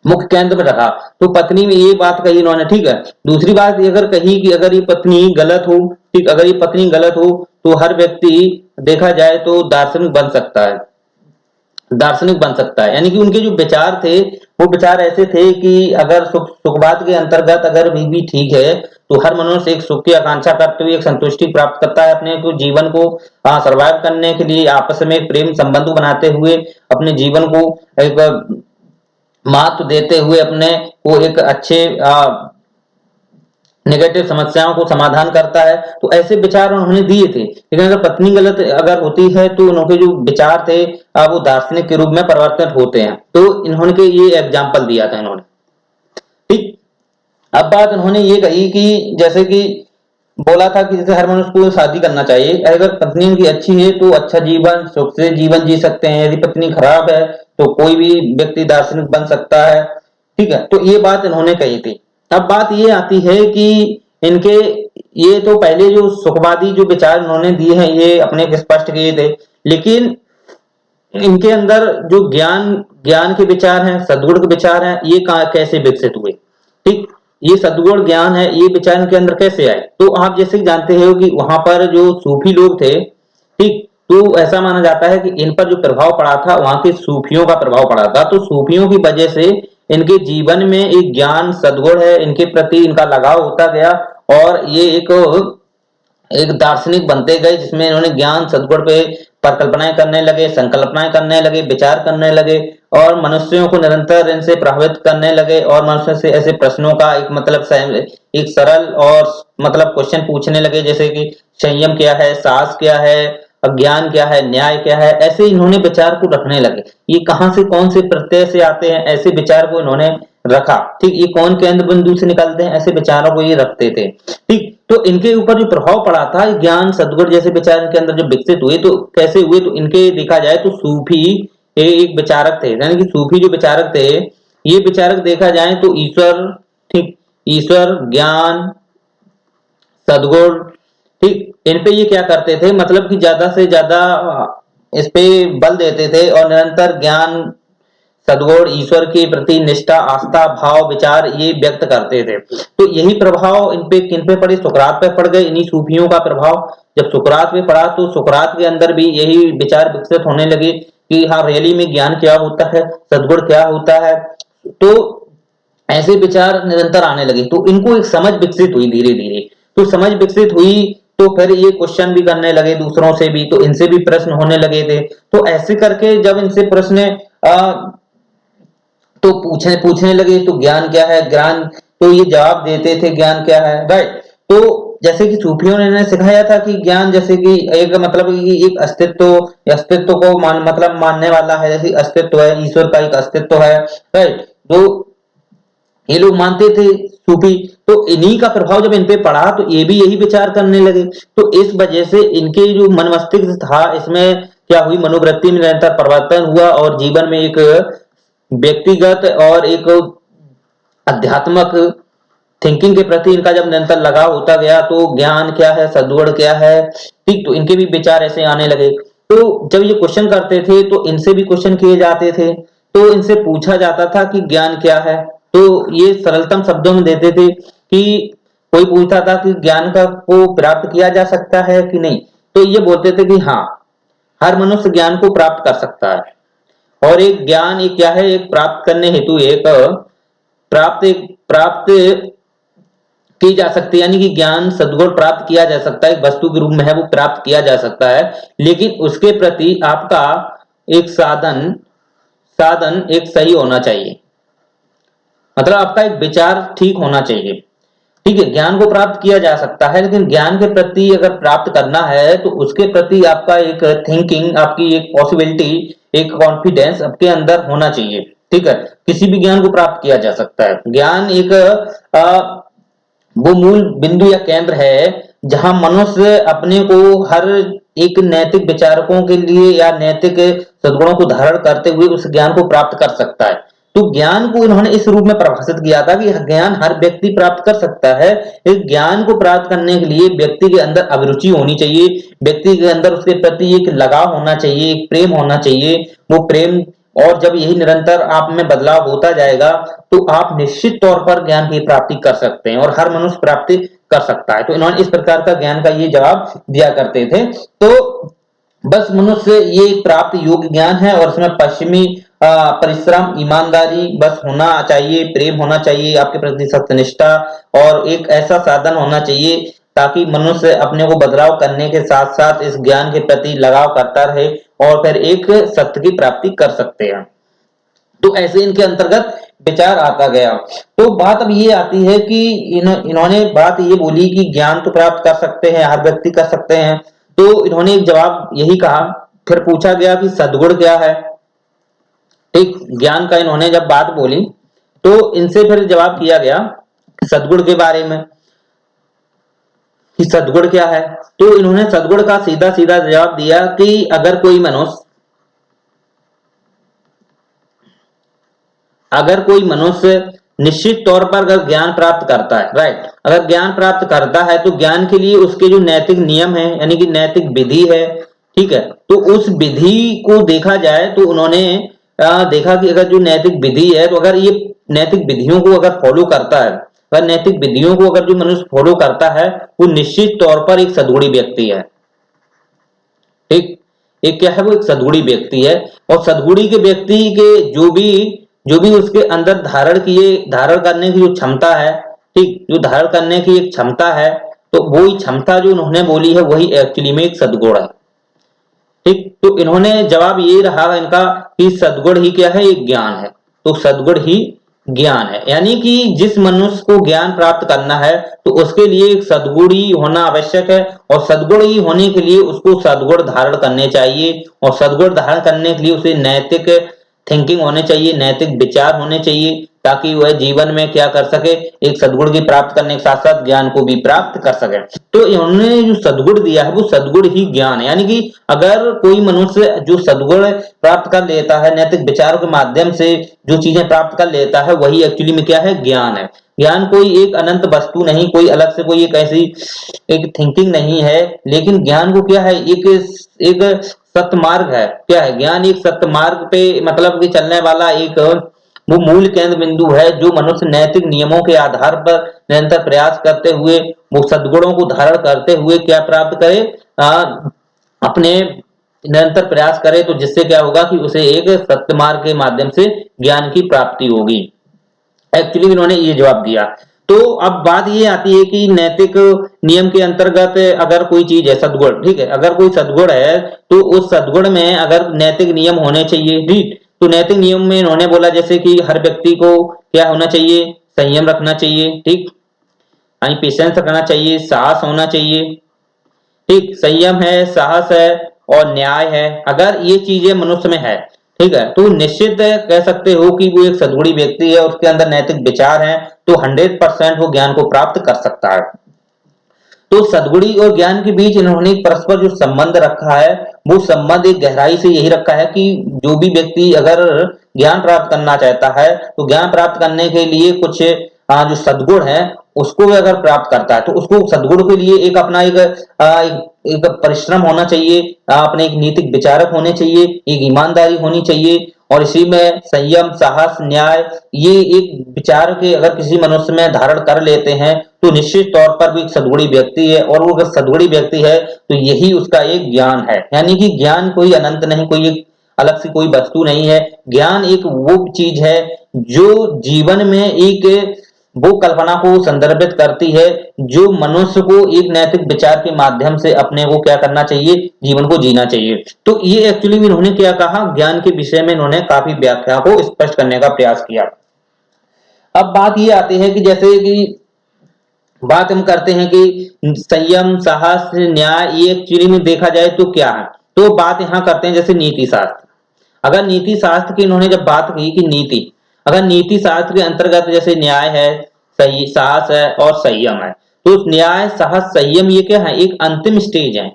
मुख्य केंद्र में रखा। तो पत्नी में ये बात कही इन्होंने, ठीक है। दूसरी बात ये अगर कही कि अगर ये पत्नी गलत हो, ठीक, अगर ये पत्नी गलत हो तो हर व्यक्ति देखा जाए तो दार्शनिक बन सकता है, दार्शनिक बन सकता है। यानी कि उनके जो विचार थे वो विचार ऐसे थे कि अगर सुखवाद के अंतर्गत अगर भी ठीक है तो हर मनुष्य एक सुख की आकांक्षा करते हुए एक संतुष्टि प्राप्त करता है अपने को जीवन को सर्वाइव करने के लिए आपस में एक प्रेम संबंध बनाते हुए अपने जीवन को एक महत्व देते हुए अपने को एक अच्छे नेगेटिव समस्याओं को समाधान करता है। तो ऐसे विचार उन्होंने दिए थे, लेकिन अगर पत्नी गलत अगर होती है तो उनके जो विचार थे वो दार्शनिक के रूप में परिवर्तित होते हैं। तो इन्होंने ये एग्जाम्पल दिया था इन्होंने। ठीक, अब बात उन्होंने ये कही कि जैसे कि बोला था कि जैसे हर मनुष्य को शादी करना चाहिए, अगर पत्नी उनकी अच्छी है तो अच्छा जीवन सुख से जीवन जी सकते हैं, यदि पत्नी खराब है तो कोई भी व्यक्ति दार्शनिक बन सकता है। ठीक है, तो ये बात इन्होंने कही थी। अब बात ये आती है कि इनके ये तो पहले जो सुखवादी जो विचार इन्होंने दिए हैं ये अपने स्पष्ट किए थे, लेकिन इनके अंदर जो ज्ञान ज्ञान के विचार हैं, सद्गुण के विचार हैं, ये कैसे विकसित हुए। ठीक, ये सद्गुण ज्ञान है ये विचार इनके अंदर कैसे आए। तो आप जैसे जानते हो कि वहां पर जो सूफी लोग थे, ठीक, तो ऐसा माना जाता है कि इन पर जो प्रभाव पड़ा था वहां के सूफियों का प्रभाव पड़ा था। तो सूफियों की वजह से इनके जीवन में एक ज्ञान सद्गुण है, इनके प्रति इनका लगाव होता गया और ये एक दार्शनिक बनते गए जिसमें इन्होंने ज्ञान सद्गुण पे परिकल्पनाएं करने लगे, संकल्पनाएं करने लगे, विचार करने लगे और मनुष्यों को निरंतर इनसे प्रभावित करने लगे और मनुष्य से ऐसे प्रश्नों का एक मतलब एक सरल और मतलब क्वेश्चन पूछने लगे, जैसे कि संयम क्या है, साहस क्या है, अज्ञान क्या है, न्याय क्या है। ऐसे इन्होंने विचार को रखने लगे। ये कहां से कौन से प्रत्यय से आते हैं, ऐसे विचार को इन्होंने रखा। ठीक, ये कौन केंद्र बिंदु से निकलते हैं, ऐसे विचारों को ये रखते थे। ठीक, तो इनके ऊपर जो प्रभाव पड़ा था ज्ञान सद्गुण जैसे विचार इनके अंदर जो विकसित हुए तो कैसे हुए, तो इनके देखा जाए तो सूफी एक विचारक थे। यानी कि सूफी जो विचारक थे ये विचारक देखा जाए तो ईश्वर, ठीक, ईश्वर ज्ञान सद्गुण, ठीक, इन पे ये क्या करते थे मतलब कि ज्यादा से ज्यादा इस पे बल देते थे और निरंतर ज्ञान सद्गुण ईश्वर के प्रति निष्ठा आस्था भाव विचार ये व्यक्त करते थे। तो यही प्रभाव इन पे किन पे पड़े, सुकरात पे पड़ गए, इन्हीं सूफियों का प्रभाव जब सुकरात पे पड़ा तो सुकरात के अंदर भी यही विचार विकसित होने लगे कि हाँ रैली में ज्ञान क्या होता है, सद्गुण क्या होता है। तो ऐसे विचार निरंतर आने लगे तो इनको एक समझ विकसित हुई धीरे धीरे। तो समझ विकसित हुई तो फिर ये क्वेश्चन भी करने लगे दूसरों से भी, तो इनसे भी प्रश्न होने लगे थे। तो ऐसे करके जब इनसे प्रश्न तो पूछने पूछने लगे तो ज्ञान क्या है, ज्ञान, तो ये जवाब देते थे ज्ञान क्या है, राइट। तो जैसे कि सूफियों ने सिखाया था कि ज्ञान जैसे कि एक मतलब कि एक अस्तित्व को मतलब मानने वाला है, जैसे अस्तित्व है, ईश्वर का एक अस्तित्व है, राइट। तो ये लोग मानते थे सूफी। तो इन्हीं का प्रभाव जब इन पे पड़ा तो ये भी यही विचार करने लगे। तो इस वजह से इनके जो मन मस्तिष्क था इसमें क्या हुई, मनोवृत्ति में निरंतर परिवर्तन हुआ और जीवन में एक व्यक्तिगत और एक अध्यात्मक थिंकिंग के प्रति इनका जब निरंतर लगाव होता गया तो ज्ञान क्या है, सद्गुण क्या है, ठीक, तो इनके भी विचार ऐसे आने लगे। तो जब ये क्वेश्चन करते थे तो इनसे भी क्वेश्चन किए जाते थे, तो इनसे पूछा जाता था कि ज्ञान क्या है। तो ये सरलतम शब्दों में देते थे कि कोई पूछता था कि ज्ञान का को प्राप्त किया जा सकता है कि नहीं, तो ये बोलते थे कि हाँ हर मनुष्य ज्ञान को प्राप्त कर सकता है। और एक ज्ञान एक क्या है, एक प्राप्त करने हेतु एक प्राप्त की जा सकती है, यानी कि ज्ञान सद्गुण प्राप्त किया जा सकता है, वस्तु के रूप में है वो प्राप्त किया जा सकता है, लेकिन उसके प्रति आपका एक साधन साधन एक सही होना चाहिए, मतलब आपका एक विचार ठीक होना चाहिए। ठीक है, ज्ञान को प्राप्त किया जा सकता है लेकिन ज्ञान के प्रति अगर प्राप्त करना है तो उसके प्रति आपका एक थिंकिंग, आपकी एक पॉसिबिलिटी, एक कॉन्फिडेंस आपके अंदर होना चाहिए। ठीक है, किसी भी ज्ञान को प्राप्त किया जा सकता है। ज्ञान एक वो मूल बिंदु या केंद्र है जहां मनुष्य अपने को हर एक नैतिक विचारकों के लिए या नैतिक सद्गुणों को धारण करते हुए उस ज्ञान को प्राप्त कर सकता है। तो ज्ञान को इन्होंने इस रूप में परिभाषित किया था कि ज्ञान हर व्यक्ति प्राप्त कर सकता है। इस ज्ञान को प्राप्त करने के लिए व्यक्ति के अंदर अभिरुचि होनी चाहिए, व्यक्ति के अंदर उसके प्रति एक लगाव होना चाहिए, एक प्रेम होना चाहिए। वो प्रेम और जब यही निरंतर आप में बदलाव होता जाएगा तो आप निश्चित तौर पर ज्ञान की प्राप्ति कर सकते हैं और हर मनुष्य प्राप्ति कर सकता है। तो इन्होंने इस प्रकार का ज्ञान का ये जवाब दिया करते थे। तो बस मनुष्य ये प्राप्त योग्य ज्ञान है और इसमें पश्चिमी परिश्रम, ईमानदारी बस होना चाहिए, प्रेम होना चाहिए, आपके प्रति सत्यनिष्ठा और एक ऐसा साधन होना चाहिए ताकि मनुष्य अपने को बदलाव करने के साथ साथ इस ज्ञान के प्रति लगाव करता रहे और फिर एक सत्य की प्राप्ति कर सकते हैं। तो ऐसे इनके अंतर्गत विचार आता गया। तो बात अब ये आती है कि इन्होंने बात ये बोली कि ज्ञान तो प्राप्त कर सकते हैं, हर व्यक्ति कर सकते हैं। तो इन्होंने एक जवाब यही कहा। फिर पूछा गया कि सद्गुण क्या है। एक ज्ञान का इन्होंने जब बात बोली तो इनसे फिर जवाब किया गया सद्गुण के बारे में कि सद्गुण क्या है। तो इन्होंने सद्गुण का सीधा सीधा जवाब दिया कि अगर कोई मनुष्य निश्चित तौर पर अगर ज्ञान प्राप्त करता है, राइट, अगर ज्ञान प्राप्त करता है तो ज्ञान के लिए उसके जो नैतिक नियम है यानी कि नैतिक विधि है, ठीक है, तो उस विधि को देखा जाए तो उन्होंने देखा कि अगर जो नैतिक विधि है तो अगर ये नैतिक विधियों को अगर फॉलो करता है, अगर नैतिक विधियों को अगर जो मनुष्य फॉलो करता है वो निश्चित तौर पर एक सद्गुणी व्यक्ति है। ठीक, एक क्या है, वो एक सद्गुणी व्यक्ति है और सद्गुणी के व्यक्ति के जो भी उसके अंदर धारण करने की जो क्षमता है, ठीक, जो धारण करने की एक क्षमता है, तो वही क्षमता जो उन्होंने बोली है वही एक्चुअली में एक सद्गुण है। ठीक, तो इन्होंने जवाब ये रहा इनका कि सद्गुण ही क्या है, एक ज्ञान है। तो सद्गुण ही ज्ञान है, यानी कि जिस मनुष्य को ज्ञान प्राप्त करना है तो उसके लिए एक सद्गुण ही होना आवश्यक है और सद्गुण ही होने के लिए उसको सद्गुण धारण करने चाहिए और सद्गुण धारण करने के लिए उसे नैतिक थिंकिंग होने चाहिए, नैतिक विचार होने चाहिए ताकि वह जीवन में क्या कर सके, एक सद्गुण की प्राप्त करने के साथ साथ ज्ञान को भी प्राप्त कर सके। तो इन्होंने जो सद्गुण दिया है वो सद्गुण ही ज्ञान है, यानी कि अगर कोई मनुष्य जो सद्गुण प्राप्त कर लेता है, नैतिक विचारों के माध्यम से जो चीजें प्राप्त कर लेता है वही एक्चुअली में क्या है, ज्ञान है। ज्ञान कोई एक अनंत वस्तु नहीं, कोई अलग से कोई एक ऐसी एक थिंकिंग नहीं है, लेकिन ज्ञान को क्या है, एक सत्य मार्ग है। क्या है ज्ञान, एक सत्य मार्ग पे मतलब कि चलने वाला एक वो मूल केंद्र बिंदु है जो मनुष्य नैतिक नियमों के आधार पर निरंतर प्रयास करते हुए वो सद्गुणों को धारण करते हुए क्या प्राप्त करे, अपने निरंतर प्रयास करे, तो जिससे क्या होगा कि उसे एक सत्य मार्ग के माध्यम से ज्ञान की प्राप्ति होगी। एक्चुअली इन्होंने ये जवाब दिया। तो अब बात ये आती है कि नैतिक नियम के अंतर्गत अगर कोई चीज है सद्गुण, ठीक है, अगर कोई सद्गुण है तो उस सद्गुण में अगर नैतिक नियम होने चाहिए, ठीक, तो नैतिक नियम में इन्होंने बोला जैसे कि हर व्यक्ति को क्या होना चाहिए, संयम रखना चाहिए, ठीक, यानी पेशेंस रखना चाहिए, साहस होना चाहिए, ठीक, संयम है, साहस है और न्याय है। अगर ये चीजें मनुष्य में है, ठीक है, तो निश्चित कह सकते हो कि वो एक सद्गुणी व्यक्ति है, उसके अंदर नैतिक विचार है, तो 100% वो ज्ञान को प्राप्त कर सकता है। तो सद्गुणी और ज्ञान के बीच इन्होंने परस्पर जो संबंध रखा है वो संबंध एक गहराई से यही रखा है कि जो भी व्यक्ति अगर ज्ञान प्राप्त करना चाहता है तो ज्ञान प्राप्त करने के लिए कुछ जो सद्गुण है उसको भी अगर प्राप्त करता है तो उसको सद्गुण के लिए एक अपना एक परिश्रम होना चाहिए, अपने एक नीतिक विचारक होने चाहिए, एक ईमानदारी होनी चाहिए और इसी में संयम, साहस, न्याय, ये एक विचार के अगर किसी मनुष्य में धारण कर लेते हैं तो निश्चित तौर पर भी एक सद्गुणी व्यक्ति है और वो अगर सद्गुणी व्यक्ति है तो यही उसका एक ज्ञान है। यानी कि ज्ञान कोई अनंत नहीं, कोई एक अलग से कोई वस्तु नहीं है। ज्ञान एक वो चीज है जो जीवन में एक वो कल्पना को संदर्भित करती है जो मनुष्य को एक नैतिक विचार के माध्यम से अपने को क्या करना चाहिए, जीवन को जीना चाहिए। तो ये एक्चुअली इन्होंने क्या कहा, ज्ञान के विषय में इन्होंने काफी व्याख्या को स्पष्ट करने का प्रयास किया। अब बात ये आती है कि जैसे कि बात हम करते हैं कि संयम, साहस, न्याय, ये एक्चुअली में देखा जाए तो क्या है, तो बात यहां करते हैं जैसे नीति शास्त्र। अगर नीति शास्त्र की इन्होंने जब बात की कि नीति, अगर नीति शास्त्र के अंतर्गत जैसे न्याय है, सही साहस है और संयम है, तो न्याय, साहस, संयम ये क्या है, एक अंतिम स्टेज है।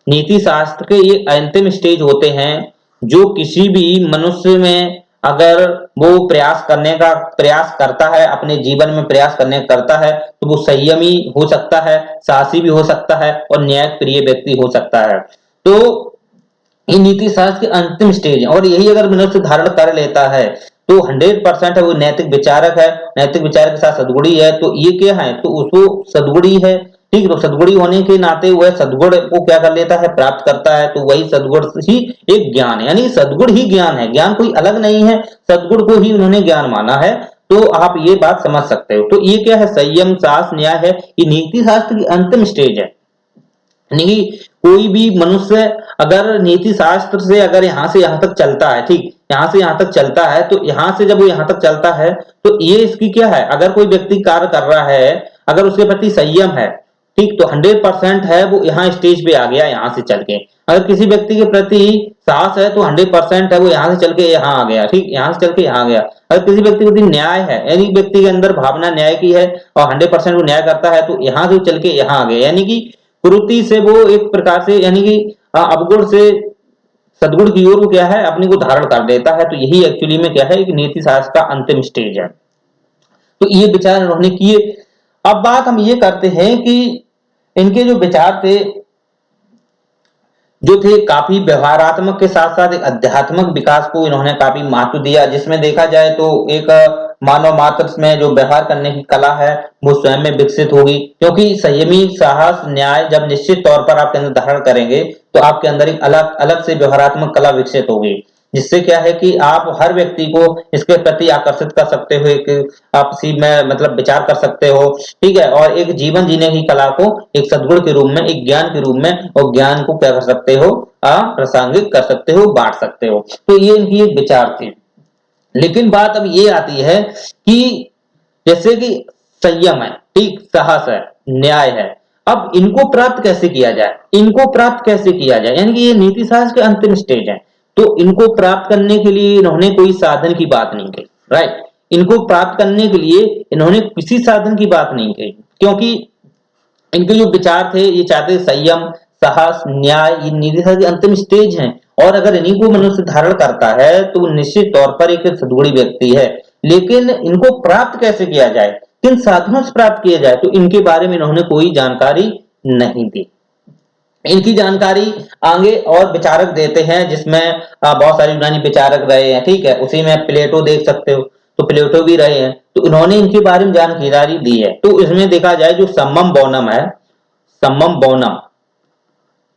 नीति शास्त्र के ये अंतिम स्टेज होते हैं जो किसी भी मनुष्य में अगर वो प्रयास करता है, अपने जीवन में प्रयास करने करता है तो वो संयमी हो सकता है, साहसी भी हो सकता है और न्याय प्रिय व्यक्ति हो सकता है। तो ये नीति शास्त्र के अंतिम स्टेज है और यही अगर मनुष्य धारण कर लेता है तो 100% है वो नैतिक विचारक है, नैतिक विचार के साथ सद्गुणी है। तो ये क्या है, तो उसको सद्गुणी है ठीक, तो सद्गुणी होने के नाते वह सद्गुण को क्या कर लेता है, प्राप्त करता है, तो वही सद्गुण ही एक ज्ञान है, यानी सद्गुण ही ज्ञान है, ज्ञान कोई अलग नहीं है, सद्गुण को ही उन्होंने ज्ञान माना है। तो आप ये बात समझ सकते हो। तो ये क्या है, संयम शास्त्र न्याय है, ये नीति शास्त्र की अंतिम स्टेज है। नहीं, कोई भी मनुष्य अगर नीति शास्त्र से अगर यहां से यहां तक चलता है, ठीक, यहां से यहां तक चलता है, तो यहां से जब वो यहां तक चलता है तो ये इसकी क्या है, अगर कोई व्यक्ति कार्य कर रहा है, अगर उसके प्रति संयम है, ठीक, तो 100% है वो यहाँ स्टेज पे आ गया यहां से चल के। अगर किसी व्यक्ति के प्रति साहस है तो 100% है वो यहाँ से चल के यहाँ आ गया, ठीक, यहाँ से चल के यहाँ आ गया। अगर किसी व्यक्ति के प्रति न्याय है, यानी व्यक्ति के अंदर भावना न्याय की है और 100% वो न्याय करता है, तो यहाँ से चल के यहाँ आ गया, यानी कि कुरीति से वो एक प्रकार से, यानी कि अवगुण से सद्गुण की ओर वो क्या है, अपने को धारण कर देता है। तो यही एक्चुअली में क्या है, एक नीति शास्त्र का अंतिम स्टेज है। तो ये विचार उन्होंने किए। अब बात हम ये करते हैं कि इनके जो विचार थे जो थे काफी व्यवहारात्मक के साथ साथ एक आध्यात्मिक विकास को इन्होंने काफी महत्व दिया, जिसमें देखा जाए तो एक मानव मात्र में जो व्यवहार करने की कला है वो स्वयं में विकसित होगी, क्योंकि संयमी साहस न्याय जब निश्चित तौर पर आपके अंदर धारण करेंगे तो आपके अंदर एक अलग अलग से व्यवहारात्मक कला विकसित होगी, जिससे क्या है कि आप हर व्यक्ति को इसके प्रति आकर्षित कर सकते हो, एक आपसी में मतलब विचार कर सकते हो, ठीक है, और एक जीवन जीने की कला को एक सद्गुण के रूप में, एक ज्ञान के रूप में, और ज्ञान को क्या कर सकते हो, प्रासंगिक कर सकते हो, बांट सकते हो। तो ये इनकी एक विचार थी। लेकिन बात अब ये आती है कि जैसे कि संयम है, ठीक, साहस है, न्याय है, अब इनको प्राप्त कैसे किया जाए, इनको प्राप्त कैसे किया जाए, यानी कि ये नीति शास्त्र के अंतिम स्टेज है। तो इनको प्राप्त करने के लिए इन्होंने कोई साधन की बात नहीं कही, राइट, इनको प्राप्त करने के लिए इन्होंने किसी साधन की बात नहीं कही, क्योंकि इनके जो विचार थे ये चाहते संयम साहस न्याय, ये नीति शास्त्र के अंतिम स्टेज हैं, और अगर इन्हीं को मनुष्य धारण करता है तो वो निश्चित तौर पर एक सद्गुणी व्यक्ति है। लेकिन इनको प्राप्त कैसे किया जाए, किन साधनों से प्राप्त किया जाए, तो इनके बारे में इन्होंने कोई जानकारी नहीं दी। इनकी जानकारी आगे और विचारक देते हैं, जिसमें बहुत सारे यूनानी विचारक रहे हैं, ठीक है, उसी में प्लेटो देख सकते हो, तो प्लेटो भी रहे हैं, तो इन्होंने इनके बारे में जानकारी दी है। तो इसमें देखा जाए जो सम्मम बोनम है, सम्मम बोनम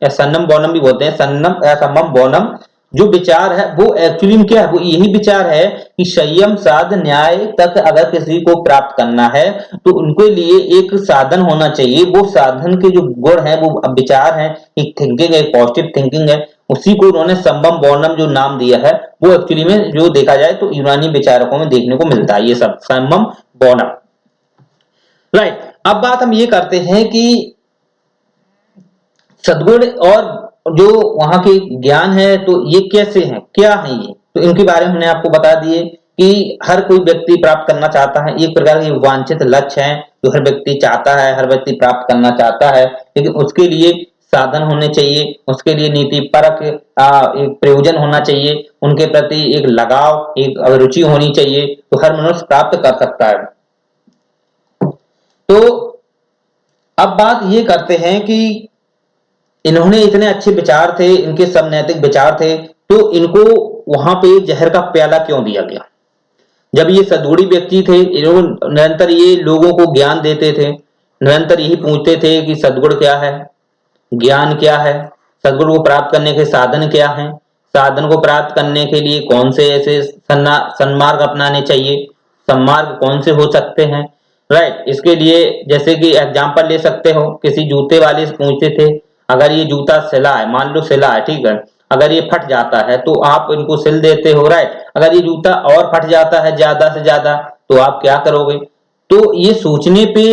या सन्नम बोनम भी बोलते हैं, सन्नम या सम्मम बोनम, जो विचार है वो एक्चुअली में क्या है, वो यही विचार है कि संयम साध न्याय तक अगर किसी को प्राप्त करना है तो उनके लिए एक साधन होना चाहिए। वो साधन के जो गुण है, वो विचार है, एक थिंकिंग है, पॉजिटिव थिंकिंग है, उसी को उन्होंने सम्मम बोनम जो नाम दिया है, वो एक्चुअली में जो देखा जाए तो यूनानी विचारकों में देखने को मिलता है ये सब सम्मम बोनम, राइट। अब बात हम ये करते हैं कि सद्गुण और जो वहां के ज्ञान है तो ये कैसे हैं, क्या है ये, तो इनके बारे में हमने आपको बता दिए कि हर कोई व्यक्ति प्राप्त करना चाहता है, एक प्रकार के वांछित लक्ष्य हैं जो हर व्यक्ति चाहता है, हर व्यक्ति प्राप्त करना चाहता है, लेकिन उसके लिए साधन होने चाहिए, उसके लिए नीति परक एक प्रयोजन होना चाहिए, उनके प्रति एक लगाव, एक अभिरुचि होनी चाहिए, तो हर मनुष्य प्राप्त कर सकता है। तो अब बात ये करते हैं कि इन्होंने इतने अच्छे विचार थे, इनके सब नैतिक विचार थे, तो इनको वहां पे जहर का प्याला क्यों दिया गया। जब ये सद्गुणी व्यक्ति थे, इन्होंने निरंतर ये लोगों को ज्ञान देते थे, निरंतर यही पूछते थे कि सद्गुण क्या है, ज्ञान क्या है, सद्गुण को प्राप्त करने के साधन क्या हैं, साधन को प्राप्त करने के लिए कौन से ऐसे सन्मार्ग अपनाने चाहिए, सन्मार्ग कौन से हो सकते हैं, राइट। इसके लिए जैसे कि एग्जांपल ले सकते हो, किसी जूते वाले से पूछते थे, अगर ये जूता सिला है, मान लो सिला है, ठीक है, अगर ये फट जाता है तो आप इनको सिल देते हो, राइट, अगर ये जूता और फट जाता है ज्यादा से ज्यादा तो आप क्या करोगे। तो ये सोचने पे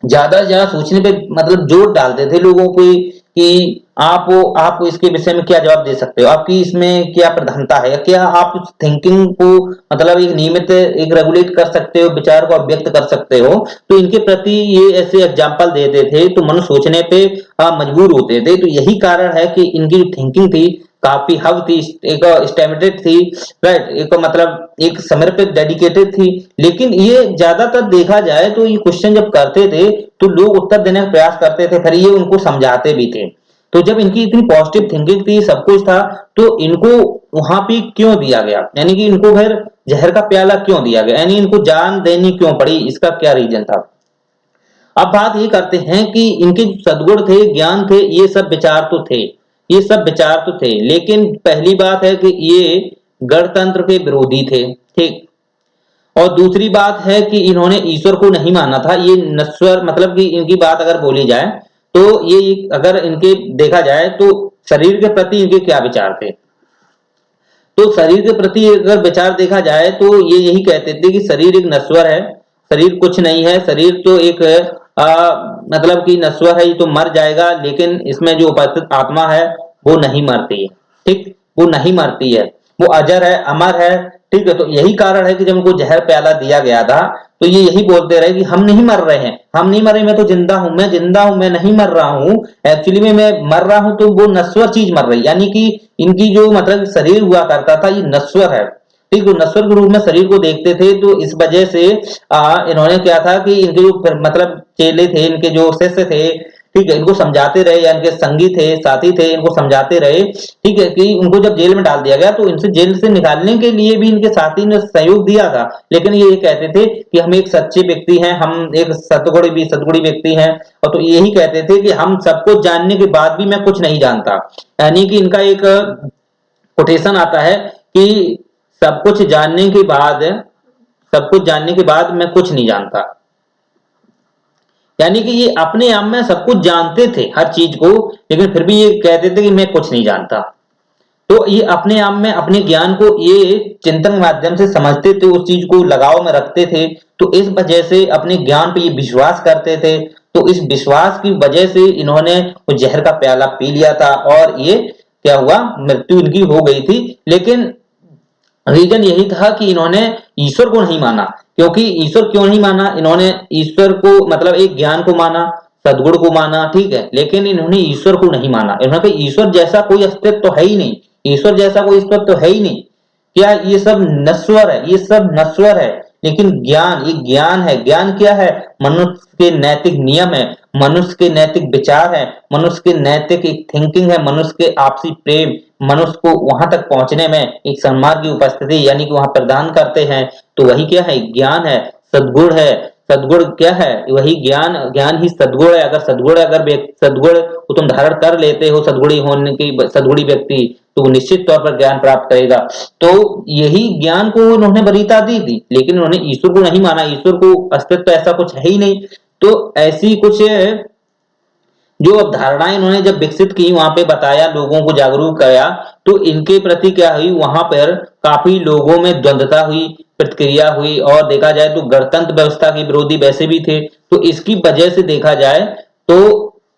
ज्यादा से ज्यादा सोचने पे मतलब जोर डालते थे लोगों को कि आप इसके विषय में क्या जवाब दे सकते हो, आपकी इसमें क्या प्रधानता है, क्या आप उस थिंकिंग को मतलब एक नियमित एक रेगुलेट कर सकते हो, विचार को व्यक्त कर सकते हो। तो इनके प्रति ये ऐसे एग्जाम्पल देते थे तो मन सोचने पे मजबूर होते थे। तो यही कारण है कि इनकी जो थिंकिंग थी काफी हव थी, एक स्टेमिटेड थी, राइट, एक मतलब एक समर्पित डेडिकेटेड थी। लेकिन ये ज्यादातर देखा जाए तो ये क्वेश्चन जब करते थे तो लोग उत्तर देने का प्रयास करते थे, फिर ये उनको समझाते भी थे। तो जब इनकी इतनी पॉजिटिव थिंकिंग थी, सब कुछ था, तो इनको वहां पे क्यों दिया गया, यानी कि इनको फिर जहर का प्याला क्यों दिया गया, यानी इनको जान देनी क्यों पड़ी, इसका क्या रीजन था। अब बात ये करते हैं कि इनके सद्गुण थे, ज्ञान थे, ये सब विचार तो थे, ये सब विचार तो थे, लेकिन पहली बात है कि ये गणतंत्र के विरोधी थे, ठीक। और दूसरी बात है कि इन्होंने ईश्वर को नहीं माना था, ये नश्वर, मतलब कि इनकी बात अगर बोली जाए तो ये अगर इनके देखा जाए तो शरीर के प्रति इनके क्या विचार थे, तो शरीर के प्रति अगर विचार देखा जाए तो ये यही कहते थे कि शरीर एक नश्वर है, शरीर कुछ नहीं है, शरीर तो एक मतलब कि नश्वर है, ये तो मर जाएगा, लेकिन इसमें जो उपस्थित आत्मा है वो नहीं मरती है, ठीक, वो नहीं मरती है, वो अजर है, अमर है, ठीक है। तो यही कारण है कि जब उनको जहर प्याला दिया गया था तो ये यही बोलते रहे कि हम नहीं मर रहे हैं, हम नहीं मरे, मैं तो जिंदा हूं, मैं जिंदा हूं, मैं नहीं मर रहा हूं, एक्चुअली में मैं मर रहा हूं, तो वो नश्वर चीज मर रही, यानी कि इनकी जो मतलब शरीर हुआ करता था ये नश्वर है, ठीक, वो नश्वर के रूप में शरीर को देखते थे। तो इस वजह से इन्होंने क्या था कि इनके जो मतलब चेले थे, इनके जो शिष्य थे, ठीक है, इनको समझाते रहे, या इनके संगी थे, साथी थे, इनको समझाते रहे, ठीक है, कि उनको जब जेल में डाल दिया गया तो इनसे जेल से निकालने के लिए भी इनके साथी ने सहयोग दिया था, लेकिन ये कहते थे कि हम एक सच्चे व्यक्ति हैं, हम एक सतगुणी व्यक्ति हैं, और तो यही कहते थे कि हम सबको जानने के बाद भी मैं कुछ नहीं जानता, यानी कि इनका एक कोटेशन आता है कि सब कुछ जानने के बाद, सब कुछ जानने के बाद मैं कुछ नहीं जानता, यानी कि ये अपने आप में सब कुछ जानते थे हर चीज को, लेकिन फिर भी ये कहते थे कि मैं कुछ नहीं जानता। तो ये अपने आप में अपने ज्ञान को ये चिंतन के माध्यम से समझते थे, उस चीज को लगाव में रखते थे, तो इस वजह से अपने ज्ञान पे ये विश्वास करते थे, तो इस विश्वास की वजह से इन्होंने वो जहर का प्याला पी लिया था, और ये क्या हुआ, मृत्यु इनकी हो गई थी। लेकिन रीजन यही था कि इन्होंने ईश्वर को नहीं माना, क्योंकि ईश्वर क्यों नहीं माना, इन्होंने ईश्वर को मतलब एक ज्ञान को माना, सद्गुण को माना, ठीक है, लेकिन इन्होंने ईश्वर को नहीं माना, इन्होंने कहा ईश्वर जैसा कोई अस्तित्व तो है ही नहीं, ईश्वर जैसा कोई अस्तित्व तो है ही नहीं, क्या ये सब नश्वर है, ये सब नश्वर है, लेकिन ज्ञान, ये ज्ञान है, ज्ञान क्या है, मनुष्य के नैतिक नियम है, मनुष्य के नैतिक विचार है, मनुष्य के नैतिक एक थिंकिंग है, मनुष्य के आपसी प्रेम, मनुष्य को वहां तक पहुंचने में एक सन्मार्ग की उपस्थिति यानी कि वहां प्रदान करते हैं, तो वही क्या है, ज्ञान है, सद्गुण है। सद्गुण क्या है, वही ज्ञान, ज्ञान ही सद्गुण है। अगर सद्गुण, अगर सद्गुण को तुम धारण कर लेते हो, सद्गुणी होने की, सद्गुणी व्यक्ति, तो वो निश्चित तौर पर ज्ञान प्राप्त करेगा। तो यही ज्ञान को उन्होंने वरीयता दी थी, लेकिन उन्होंने ईश्वर को नहीं माना, ईश्वर को अस्तित्व ऐसा कुछ है ही नहीं। तो ऐसी कुछ जो अवधारणाएं इन्होंने जब विकसित की, वहां पे बताया, लोगों को जागरूक किया, तो इनके प्रति क्या हुई, वहां पर काफी लोगों में द्वंद्वता हुई, प्रतिक्रिया हुई, और देखा जाए तो गणतंत्र व्यवस्था के विरोधी वैसे भी थे, तो इसकी वजह से देखा जाए तो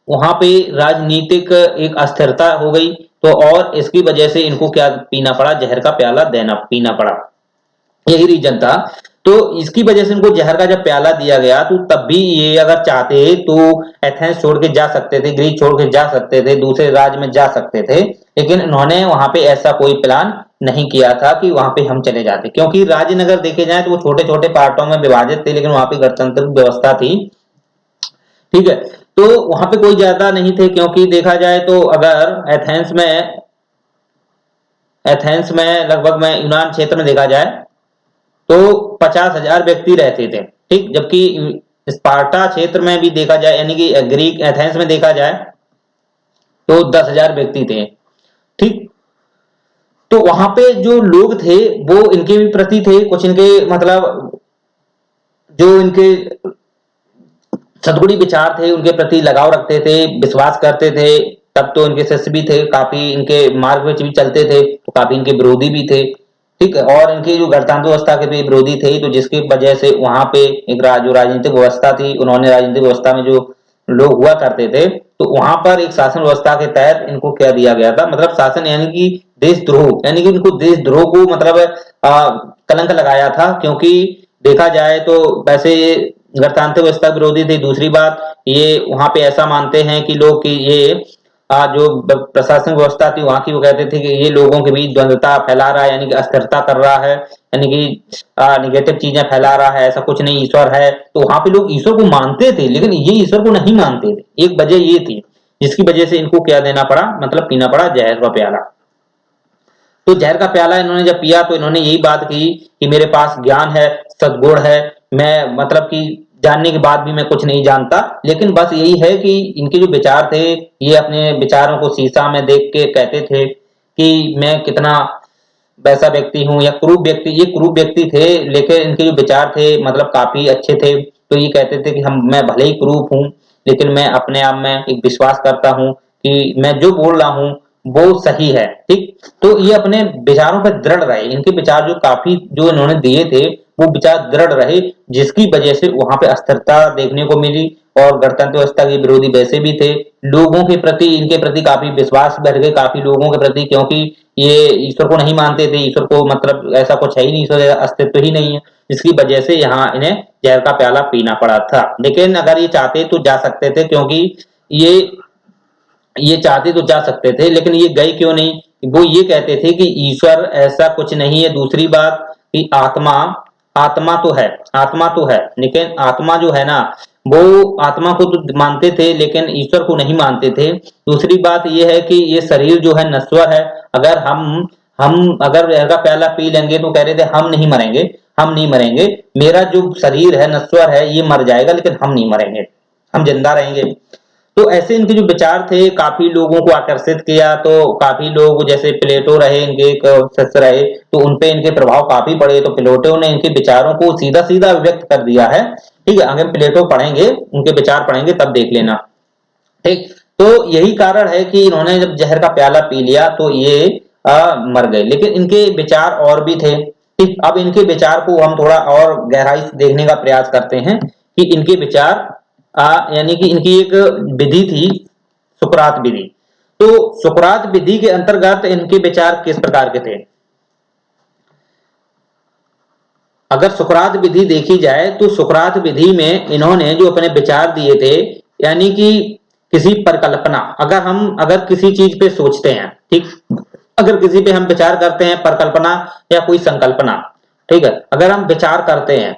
वहां पे राजनीतिक एक अस्थिरता हो गई, तो और इसकी वजह से इनको क्या पीना पड़ा, जहर का प्याला देना पीना पड़ा, यही रीजन था। तो इसकी वजह से इनको जहर का जब प्याला दिया गया, तो तब भी ये अगर चाहते तो एथेंस छोड़ के जा सकते थे, ग्रीस छोड़ के जा सकते थे, दूसरे राज्य में जा सकते थे, लेकिन इन्होंने वहां पे ऐसा कोई प्लान नहीं किया था कि वहां पे हम चले जाते, क्योंकि राज्य अगर देखे जाए तो वो छोटे छोटे पार्टों में विभाजित थे, लेकिन वहां पे गणतंत्र व्यवस्था थी, ठीक है। तो वहां पे कोई ज्यादा नहीं थे, क्योंकि देखा जाए तो अगर एथेंस में लगभग में यूनान क्षेत्र में देखा जाए तो 50,000 व्यक्ति रहते थे, ठीक, जबकि स्पार्टा क्षेत्र में भी देखा जाए, यानी कि ग्रीक एथेंस में देखा जाए तो 10,000 व्यक्ति थे, ठीक। तो वहां पे जो लोग थे वो इनके भी प्रति थे, कुछ इनके मतलब जो इनके सद्गुणी विचार थे उनके प्रति लगाव रखते थे, विश्वास करते थे, तब तो इनके शिष्य भी थे, काफी इनके मार्ग में भी चलते थे, तो काफी इनके विरोधी भी थे, ठीक है, और इनकी जो गणतंत्र व्यवस्था के भी विरोधी थे, तो जिसकी वजह से वहां पे एक जो राजनीतिक व्यवस्था थी, उन्होंने राजनीतिक व्यवस्था में जो लोग हुआ करते थे, तो वहां पर एक शासन व्यवस्था के तहत इनको क्या दिया गया था, मतलब शासन यानी कि देशद्रोह, यानी कि इनको देशद्रोह को मतलब कलंक लगाया था, क्योंकि देखा जाए तो वैसे गणतांत्रिक व्यवस्था विरोधी थी। दूसरी बात, ये वहां पे ऐसा मानते हैं कि लोग कि ये जो प्रशासन व्यवस्था थी वहां की, वो कहते थे कि ये लोगों के बीच द्वंद्वता फैला रहा है, यानी कि अस्थिरता कर रहा है, यानी कि निगेटिव चीजें फैला रहा है, ऐसा कुछ नहीं, ईश्वर है। तो वहां पे लोग ईश्वर को मानते थे, लेकिन ये ईश्वर को नहीं मानते थे, एक वजह ये थी जिसकी वजह से इनको क्या देना पड़ा, मतलब पीना पड़ा जहर का प्याला। तो जहर का प्याला इन्होंने जब पिया तो इन्होंने यही बात की कि मेरे पास ज्ञान है, सद्गुण है, मैं मतलब कि जानने के बाद भी मैं कुछ नहीं जानता, लेकिन बस यही है कि इनके जो विचार थे, ये अपने विचारों को शीशा में देख के कहते थे कि मैं कितना वैसा व्यक्ति हूँ, या क्रूर व्यक्ति, ये क्रूर व्यक्ति थे लेकिन इनके जो विचार थे मतलब काफी अच्छे थे। तो ये कहते थे कि हम मैं भले ही क्रूर हूँ, लेकिन मैं अपने आप में एक विश्वास करता हूँ कि मैं जो बोल रहा हूँ वो सही है, ठीक। तो ये अपने विचारों पर दृढ़ रहे, इनके विचार जो काफी जो इन्होंने दिए थे वो विचार दृढ़ रहे, जिसकी वजह से वहां पे अस्थिरता देखने को मिली। और गणतंत्र व्यवस्था के विरोधी वैसे भी थे, लोगों के प्रति इनके प्रति काफी विश्वास बढ़ गए काफी लोगों के प्रति, क्योंकि ये ईश्वर को नहीं मानते थे, ईश्वर को मतलब ऐसा कुछ है ही नहीं, ईश्वर का अस्तित्व ही नहीं है, जिसकी वजह से यहाँ इन्हें जहर का प्याला पीना पड़ा था। लेकिन अगर ये चाहते तो जा सकते थे, क्योंकि ये ये चाहते तो जा सकते थे, लेकिन ये गए क्यों नहीं। वो ये कहते थे कि ईश्वर ऐसा कुछ नहीं है। दूसरी बात कि आत्मा आत्मा तो है, आत्मा तो है, लेकिन आत्मा जो है ना, वो आत्मा को तो मानते थे लेकिन ईश्वर को नहीं मानते थे। दूसरी बात ये है कि ये शरीर जो है नश्वर है, अगर हम अगर जहर का प्याला पी लेंगे तो कह रहे थे हम नहीं मरेंगे, हम नहीं मरेंगे, मेरा जो शरीर है नश्वर है ये मर जाएगा लेकिन हम नहीं मरेंगे, हम जिंदा रहेंगे। तो ऐसे इनके जो विचार थे काफी लोगों को आकर्षित किया। तो काफी लोग जैसे प्लेटो रहे, इनके एक शिष्य रहे, तो उनपे इनके प्रभाव काफी पड़े। तो प्लेटो ने इनके विचारों को सीधा सीधा व्यक्त कर दिया है, ठीक है। आगे हम प्लेटो पढ़ेंगे, उनके विचार पढ़ेंगे तब देख लेना, ठीक। तो यही कारण है कि इन्होंने जब जहर का प्याला पी लिया तो ये मर गए, लेकिन इनके विचार और भी थे, ठीक। अब इनके विचार को हम थोड़ा और गहराई से देखने का प्रयास करते हैं कि इनके विचार यानी कि इनकी एक विधि थी, सुकरात विधि। तो सुकरात विधि के अंतर्गत इनके विचार किस प्रकार के थे। अगर सुकरात विधि देखी जाए तो सुकरात विधि में इन्होंने जो अपने विचार दिए थे, यानी कि किसी परिकल्पना, अगर किसी चीज पे सोचते हैं, ठीक, अगर किसी पे हम विचार करते हैं, परिकल्पना या कोई संकल्पना, ठीक है, अगर हम विचार करते हैं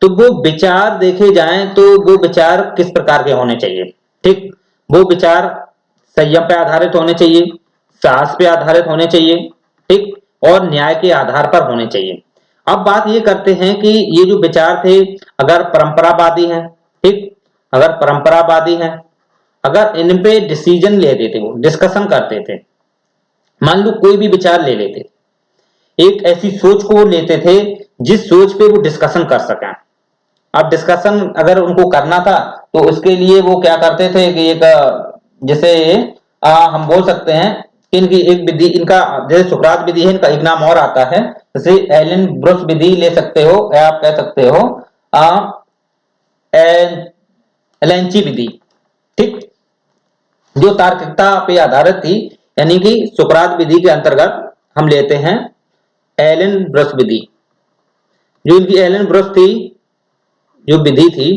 तो वो विचार देखे जाएं तो वो विचार किस प्रकार के होने चाहिए, ठीक। वो विचार संयम पे आधारित होने चाहिए, साहस पे आधारित होने चाहिए, ठीक, और न्याय के आधार पर होने चाहिए। अब बात ये करते हैं कि ये जो विचार थे अगर परंपरावादी हैं, ठीक, अगर परंपरावादी हैं, अगर इन पे डिसीजन लेते थे, वो डिस्कशन करते थे, मान लो कोई भी विचार ले लेते, एक ऐसी सोच को लेते थे जिस सोच पे वो डिस्कशन कर सकें। अब डिस्कशन अगर उनको करना था तो उसके लिए वो क्या करते थे कि एक जैसे हम बोल सकते हैं कि इनकी एक विधि, इनका जैसे सुकरात विधि है, इनका एक नाम और आता है, जैसे एलन ब्रुस विधि ले सकते हो या आप कह सकते हो एलेंची विधि, ठीक, जो तार्किकता पे आधारित थी। यानी कि सुकरात विधि के अंतर्गत हम लेते हैं एलन ब्रश विधि। जो इनकी एलन ब्रश थी, जो विधि थी,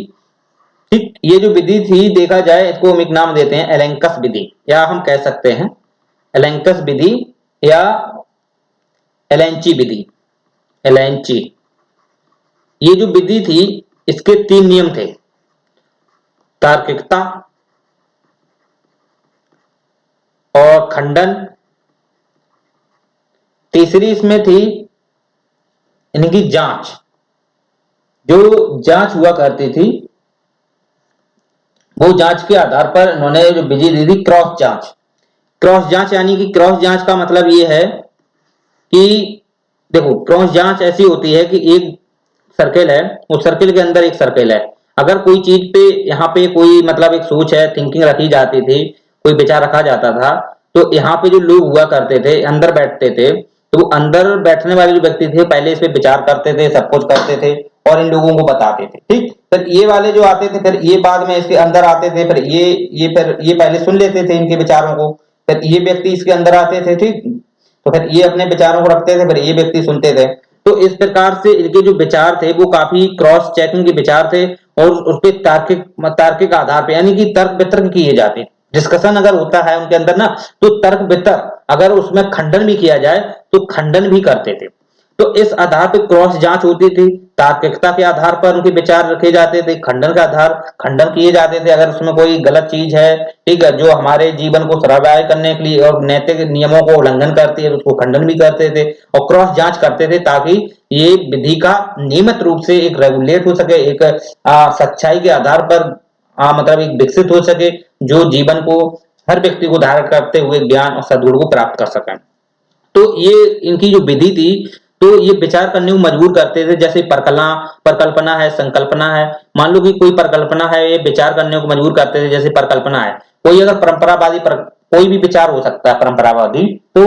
ठीक, ये जो विधि थी देखा जाए इसको हम एक नाम देते हैं एलेंकस विधि, या हम कह सकते हैं एलेंकस विधि या एलेंची विधि, एलेंची। ये जो विधि थी इसके 3 नियम थे, तार्किकता और खंडन, तीसरी इसमें थी इनकी जांच। जो जांच हुआ करती थी वो जांच के आधार पर इन्होंने जो विधि दी थी क्रॉस जांच। क्रॉस जांच यानी कि क्रॉस जांच का मतलब ये है कि देखो क्रॉस जांच ऐसी होती है कि एक सर्किल है, उस सर्किल के अंदर एक सर्किल है, अगर कोई चीज पे यहाँ पे कोई मतलब एक सोच है, थिंकिंग रखी जाती थी, कोई विचार रखा जाता था, तो यहाँ पे जो लोग हुआ करते थे अंदर बैठते थे, तो वो अंदर बैठने वाले जो व्यक्ति थे पहले इस पे विचार करते थे, सब कुछ करते थे और इन लोगों को बताते थे, ठीक। फिर ये वाले जो आते थे फिर ये बाद में इसके अंदर आते थे, फिर ये पहले सुन लेते थे इनके विचारों को, फिर ये व्यक्ति इसके अंदर आते थे, ठीक, तो फिर ये अपने विचारों को रखते थे, फिर ये व्यक्ति सुनते थे। तो इस प्रकार से इनके जो विचार थे वो काफी क्रॉस चेकिंग के विचार थे और उस पे तार्किक आधार पे यानी कि तर्क वितर्क किए जाते। डिस्कशन अगर होता है उनके अंदर ना तो तर्क वितर्क, अगर उसमें खंडन भी किया जाए तो खंडन भी करते थे। तो इस आधार पे क्रॉस जांच होती थी। तार्किकता के आधार पर उनके विचार रखे जाते थे, खंडन किए जाते थे अगर उसमें कोई गलत चीज है, ठीक है, जो हमारे जीवन को सरल करने के लिए और नैतिक नियमों को उल्लंघन करती है तो उसको खंडन भी करते थे और क्रॉस जांच करते थे ताकि ये विधि का नियमित रूप से एक रेगुलेट हो सके, एक सच्चाई के आधार पर मतलब एक विकसित हो सके, जो जीवन को हर व्यक्ति को धारण करते हुए ज्ञान और सद्गुण को प्राप्त कर सकें। तो ये इनकी जो विधि थी, तो ये विचार करने को मजबूर करते थे, जैसे परकल्पना है, संकल्पना है। मान लो कि कोई परिकल्पना है, ये विचार करने को मजबूर करते थे, जैसे परिकल्पना है। कोई अगर कोई भी विचार हो सकता है परंपरावादी, तो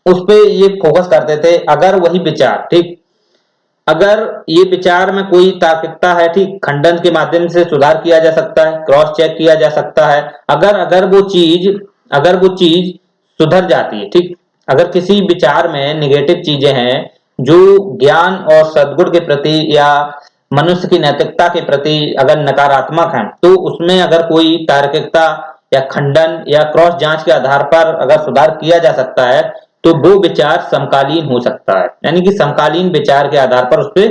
उस पे ये फोकस करते थे। अगर वही विचार, ठीक, अगर ये विचार में कोई तार्किकता है, ठीक, खंडन के माध्यम से सुधार किया जा सकता है, क्रॉस चेक किया जा सकता है। अगर अगर वो चीज सुधर जाती है, ठीक, अगर किसी विचार में निगेटिव चीजें हैं जो ज्ञान और सद्गुण के प्रति या मनुष्य की नैतिकता के प्रति अगर नकारात्मक हैं, तो उसमें अगर कोई तार्किकता या खंडन या क्रॉस जांच के आधार पर अगर सुधार किया जा सकता है, तो वो विचार समकालीन हो सकता है। यानी कि समकालीन विचार के आधार पर उस पर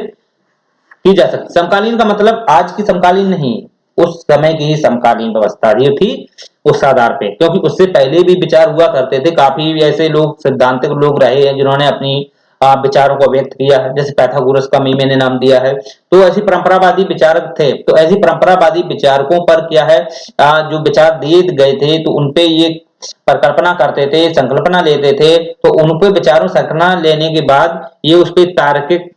की जा सकती। समकालीन का मतलब आज की समकालीन नहीं, उस समय की ही समकालीन व्यवस्था ये थी उस आधार पे, क्योंकि उससे पहले भी विचार हुआ करते थे। काफी ऐसे लोग, सिद्धांतिक लोग रहे हैं जिन्होंने अपनी विचारों को व्यक्त किया है, जैसे पैथागोरस का मैंने नाम दिया है। तो ऐसी परंपरावादी विचारक थे। तो ऐसी परंपरावादी विचारकों पर क्या है, जो विचार दिए गए थे तो उनपे ये परिकल्पना करते थे, संकल्पना लेते थे। तो उनपे विचारों संकल्पना लेने के बाद ये उस पर तार्किक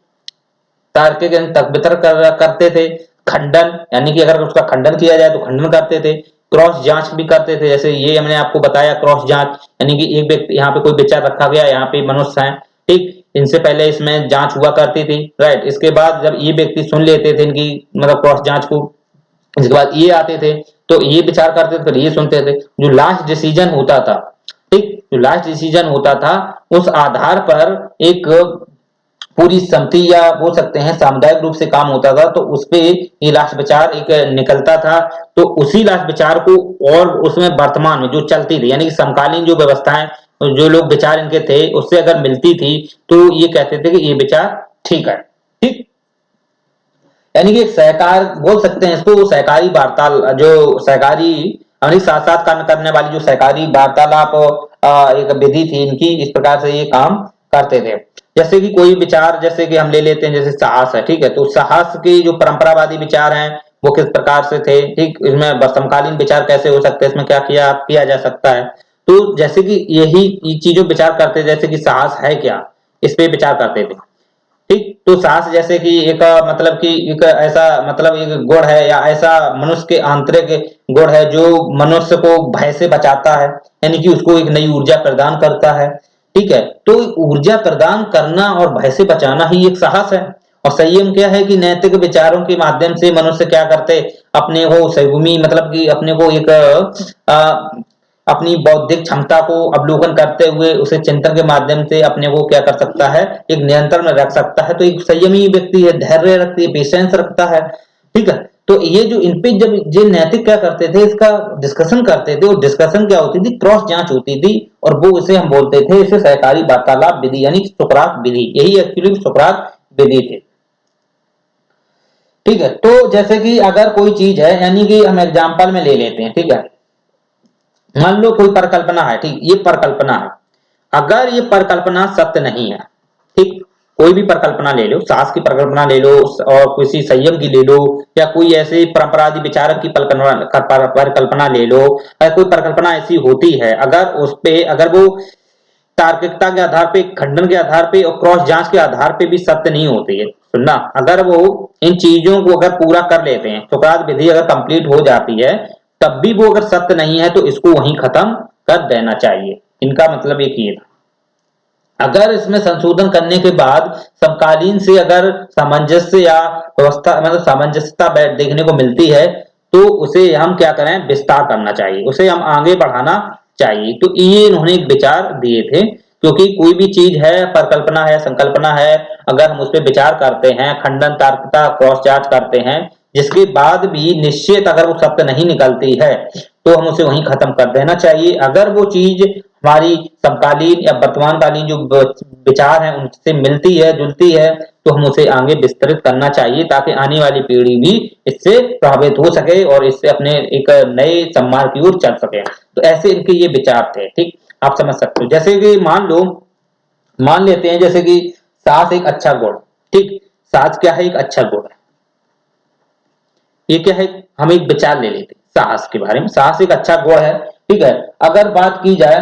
तार्किक तक वितर्क करते थे। खंडन, यानी कि अगर उसका खंडन किया जाए तो खंडन करते थे। क्रॉस जांच भी करते थे, जैसे ये हमने आपको बताया क्रॉस जांच, यानी कि एक व्यक्ति, यहाँ पे कोई विचार रखा गया, यहाँ पे मनुष्य हैं, ठीक, इनसे पहले इसमें जांच हुआ करती थी, राइट। इसके बाद जब ये व्यक्ति सुन लेते थे इनकी मतलब क्रॉस जांच को, इसके बाद ये आते थे तो ये विचार करते थे, फिर ये सुनते थे। जो लास्ट डिसीजन होता था, ठीक, जो लास्ट डिसीजन होता था उस आधार पर एक पूरी समिति या बोल सकते हैं सामुदायिक रूप से काम होता था। तो उसपे ये लास्ट विचार एक निकलता था। तो उसी लास्ट विचार को और उसमें वर्तमान में जो चलती थी, यानी कि समकालीन जो व्यवस्थाएं, जो लोग विचार इनके थे उससे अगर मिलती थी तो ये कहते थे कि ये विचार ठीक है, ठीक। यानी कि एक सहकार बोल सकते हैं इसको, सहकारी वार्तालाप, जो सहकारी यानी साक्षात्कार करने वाली जो सहकारी वार्तालाप एक विधि थी इनकी, इस प्रकार से ये काम करते थे। जैसे कि कोई विचार, जैसे कि हम ले लेते हैं जैसे साहस है, ठीक है, तो साहस के जो परंपरावादी विचार हैं वो किस प्रकार से थे, ठीक, इसमें समकालीन विचार कैसे हो सकते हैं, इसमें क्या किया किया जा सकता है। तो जैसे कि यही चीजों विचार करते, जैसे कि साहस है क्या, इस पे विचार करते थे, ठीक। तो साहस जैसे कि एक मतलब कि एक ऐसा मतलब एक गुण है या ऐसा मनुष्य के आंतरिक गुण है जो मनुष्य को भय से बचाता है, यानी कि उसको एक नई ऊर्जा प्रदान करता है, ठीक है। तो ऊर्जा प्रदान करना और भय से बचाना ही एक साहस है। और संयम क्या है कि नैतिक विचारों के माध्यम से मनुष्य क्या करते, अपने को संयमी मतलब कि अपने को एक अपनी बौद्धिक क्षमता को अवलोकन करते हुए उसे चिंतन के माध्यम से अपने को क्या कर सकता है, एक नियंत्रण में रख सकता है। तो एक संयमी व्यक्ति है, धैर्य रखती है, पेशेंस रखता है, ठीक है। तो ये जो इन पे जब ये नैतिक क्या करते थे, इसका डिस्कशन करते थे, और डिस्कशन क्या होती थी, क्रॉस जांच होती थी। और वो इसे हम बोलते थे, इसे सहकारी वार्तालाप विधि यानी सुकरात विधि, यही एक्चुअली सुकरात विधि थी, ठीक है। तो जैसे कि अगर कोई चीज है, यानी कि हम एग्जाम्पल में ले लेते हैं, ठीक है, मान लो कोई परिकल्पना है, ठीक, ये परिकल्पना है। अगर ये परिकल्पना सत्य नहीं है, ठीक, कोई भी परिकल्पना ले लो, सास की परिकल्पना ले लो और किसी संयम की ले लो, या कोई ऐसे परंपरादि विचारक की परिकल्पना ले लो। अगर कोई परिकल्पना ऐसी होती है, अगर उस पे अगर वो तार्किकता के आधार पे, खंडन के आधार पे और क्रॉस जांच के आधार पे भी सत्य नहीं होती है, सुनना, अगर वो इन चीजों को अगर पूरा कर लेते हैं, सुकरात विधि अगर कंप्लीट हो जाती है, तब भी वो अगर सत्य नहीं है तो इसको वहीं खत्म कर देना चाहिए। इनका मतलब एक ये था। अगर इसमें संशोधन करने के बाद समकालीन से अगर सामंजस्य या व्यवस्था मतलब सामंजस्यता देखने को मिलती है, तो उसे हम क्या करें, विस्तार करना चाहिए, उसे हम आगे बढ़ाना चाहिए। तो ये इन्होंने एक विचार दिए थे, क्योंकि कोई भी चीज है, परिकल्पना है, संकल्पना है, अगर हम उस पर विचार करते हैं, खंडन तार्किकता क्रॉस जांच करते हैं, जिसके बाद भी निश्चित अगर वो सत्य नहीं निकलती है, तो हम उसे वहीं खत्म कर देना चाहिए। अगर वो चीज हमारी समकालीन या वर्तमान कालीन जो विचार है उनसे मिलती है, जुलती है, तो हम उसे आगे विस्तृत करना चाहिए ताकि आने वाली पीढ़ी भी इससे प्रभावित हो सके और इससे अपने एक नए सम्मार्ग की ओर चल सके। तो ऐसे इनके ये विचार थे। ठीक, आप समझ सकते हो। जैसे कि मान लेते हैं जैसे कि साहस एक अच्छा गुण। ठीक, साहस क्या है? एक अच्छा गुण है। ये क्या है? हम एक विचार ले लेते हैं साहस के बारे में। साहस एक अच्छा गुण है। ठीक है, अगर बात की जाए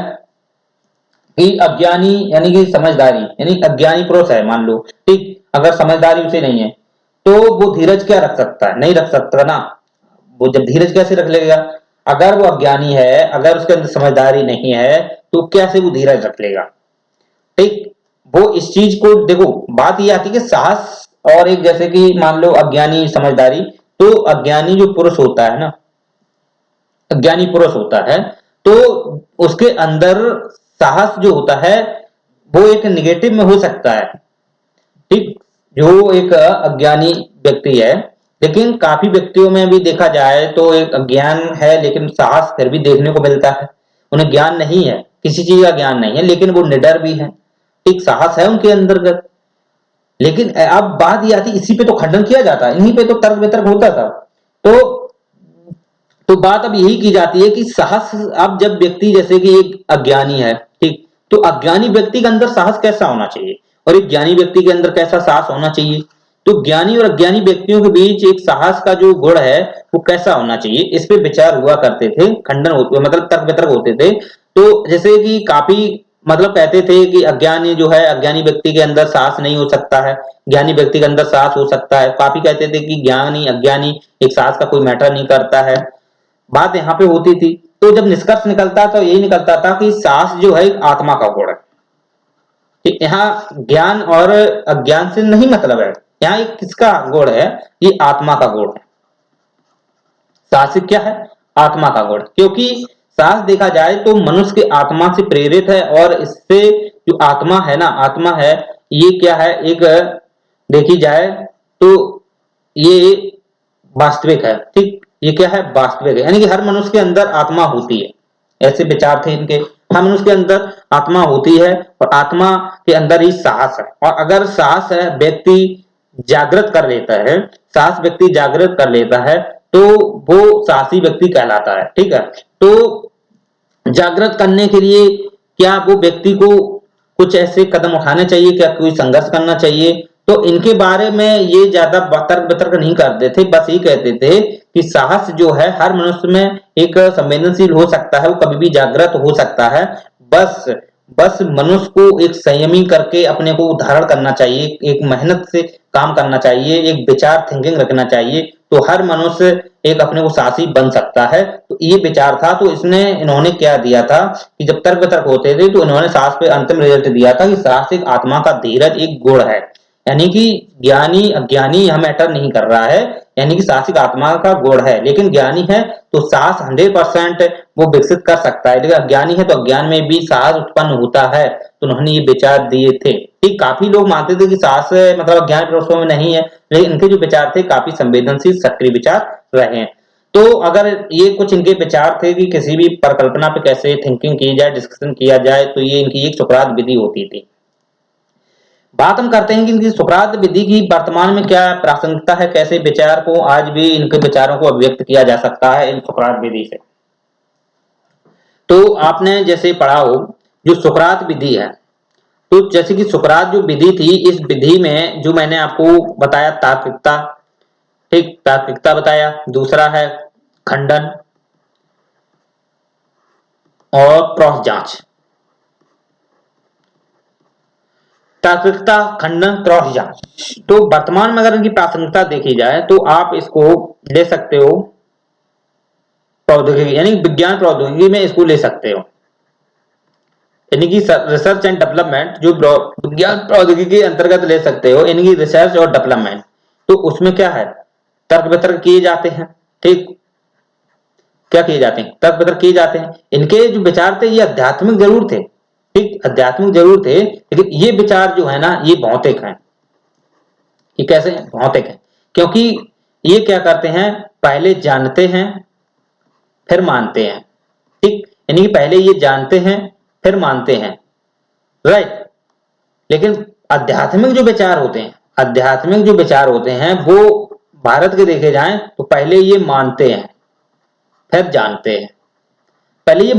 कि अज्ञानी यानी कि समझदारी यानी अज्ञानी पुरुष है मान लो, ठीक, अगर समझदारी उसे नहीं है तो वो धीरज क्या रख सकता है? नहीं रख सकता ना। वो जब धीरज कैसे रख लेगा? अगर वो अज्ञानी है, अगर उसके अंदर समझदारी नहीं है तो कैसे वो धीरज रख लेगा? ठीक, वो इस चीज को देखो, बात ये आती है कि साहस और एक जैसे कि मान लो अज्ञानी समझदारी। तो अज्ञानी जो पुरुष होता है ना, अज्ञानी पुरुष होता है तो उसके अंदर साहस जो होता है वो एक निगेटिव में हो सकता है। ठीक, जो एक अज्ञानी व्यक्ति है, लेकिन काफी व्यक्तियों में भी देखा जाए तो एक अज्ञान है लेकिन साहस फिर भी देखने को मिलता है। उन्हें ज्ञान नहीं है, किसी चीज का ज्ञान नहीं है, लेकिन वो निडर भी है। ठीक, साहस है उनके अंतर्गत। लेकिन अब बात ये आती, इसी पे तो खंडन किया जाता है, इन्हीं पे तो तर्क वितर्क होता था। तो बात अब यही की जाती है कि साहस, अब जब व्यक्ति जैसे कि एक अज्ञानी है, ठीक, तो अज्ञानी व्यक्ति के अंदर साहस कैसा होना चाहिए और एक ज्ञानी व्यक्ति के अंदर कैसा साहस होना चाहिए? तो ज्ञानी और अज्ञानी व्यक्तियों के बीच एक साहस का जो गुण है वो कैसा होना चाहिए, इस पे विचार हुआ करते थे, खंडन होते मतलब तर्क वितर्क होते थे। तो जैसे कि काफी मतलब कहते थे कि अज्ञानी जो है, अज्ञानी व्यक्ति के अंदर साहस नहीं हो सकता है, ज्ञानी व्यक्ति के अंदर साहस हो सकता है। काफी कहते थे कि ज्ञानी अज्ञानी एक साहस का कोई मैटर नहीं करता है। बात यहाँ पे होती थी। तो जब निष्कर्ष निकलता तो यही निकलता था कि साहस जो है एक आत्मा का गुण है। कि यहाँ ज्ञान और अज्ञान से नहीं मतलब है, यहाँ एक किसका गुण है? ये आत्मा का गुण है। साहसिक क्या है? आत्मा का गुण। क्योंकि साहस देखा जाए तो मनुष्य के आत्मा से प्रेरित है और इससे जो आत्मा है ना, आत्मा है ये क्या है? एक देखी जाए तो ये वास्तविक है। ठीक, ये क्या है? वास्तविक है, यानी कि हर मनुष्य के अंदर आत्मा होती है। ऐसे विचार थे इनके। हर मनुष्य के अंदर आत्मा होती है और आत्मा के अंदर ही साहस है। और अगर साहस है व्यक्ति जागृत कर लेता है, साहस व्यक्ति जागृत कर लेता है तो वो साहसी व्यक्ति कहलाता है। ठीक है, तो जागृत करने के लिए क्या वो व्यक्ति को कुछ ऐसे कदम उठाने चाहिए, क्या कोई संघर्ष करना चाहिए? तो इनके बारे में ये ज्यादा तर्क वितर्क नहीं करते थे, बस ये कहते थे कि साहस जो है हर मनुष्य में एक संवेदनशील हो सकता है, वो कभी भी जागृत हो सकता है। बस बस मनुष्य को एक संयमी करके अपने को धारण करना चाहिए, एक मेहनत से काम करना चाहिए, एक विचार थिंकिंग रखना चाहिए, तो हर मनुष्य एक अपने को साहसी बन सकता है। तो ये विचार था। तो इसने इन्होंने क्या दिया था कि जब तर्क वितर्क होते थे तो इन्होंने साहस पे अंतिम रिजल्ट दिया था कि साहस एक आत्मा का धीरज एक गुण है। यानी कि ज्ञानी अज्ञानी यह मैटर नहीं कर रहा है, यानी कि साहसिक आत्मा का गुण है। लेकिन ज्ञानी है तो साहस 100% वो विकसित कर सकता है, लेकिन अज्ञानी है तो अज्ञान में भी साहस उत्पन्न होता है। तो उन्होंने ये विचार दिए थे। ठीक, काफी लोग मानते थे कि साहस मतलब अज्ञान पुरुषों में नहीं है, लेकिन इनके जो विचार थे काफी संवेदनशील सक्रिय विचार रहे हैं। तो अगर ये कुछ इनके विचार थे कि किसी भी परिकल्पना पे कैसे थिंकिंग की जाए, डिस्कशन किया जाए, तो ये इनकी एक सुकरात विधि होती थी। बात हम करते हैं कि इनकी सुकरात विधि की वर्तमान में क्या प्रासंगिकता है, कैसे विचार को आज भी इनके विचारों को अभिव्यक्त किया जा सकता है इन सुकरात विधि से। तो आपने जैसे पढ़ा हो जो सुकरात विधि है, तो जैसे कि सुकरात जो विधि थी, इस विधि में जो मैंने आपको बताया तार्किकता, ठीक, तार्किकता बताया, दूसरा है खंडन और क्रॉस जांच। तार्किकता, खंडन, क्रॉस जांच। तो वर्तमान में अगर इनकी प्रासंगिकता देखी जाए तो आप इसको ले सकते हो प्रौद्योगिकी यानी विज्ञान प्रौद्योगिकी में इसको ले सकते हो, यानी कि रिसर्च एंड डेवलपमेंट जो विज्ञान प्रौद्योगिकी के अंतर्गत ले सकते हो, यानी कि रिसर्च और डेवलपमेंट। तो उसमें क्या है? तर्क वितर्क किए जाते हैं। ठीक, क्या किए जाते हैं? तर्क वितर्क किए जाते हैं। इनके जो विचार थे ये आध्यात्मिक जरूर थे, ठीक, आध्यात्मिक जरूर थे, लेकिन ये विचार जो है ना ये भौतिक है। ये कैसे भौतिक है? क्योंकि ये क्या करते हैं, पहले जानते हैं फिर मानते हैं। ठीक, यानी कि पहले ये जानते हैं फिर मानते हैं, राइट। लेकिन आध्यात्मिक जो विचार होते हैं आध्यात्मिक जो विचार होते हैं वो भारत के देखे जाएं तो पहले ये मानते हैं फिर जानते हैं। पहले ये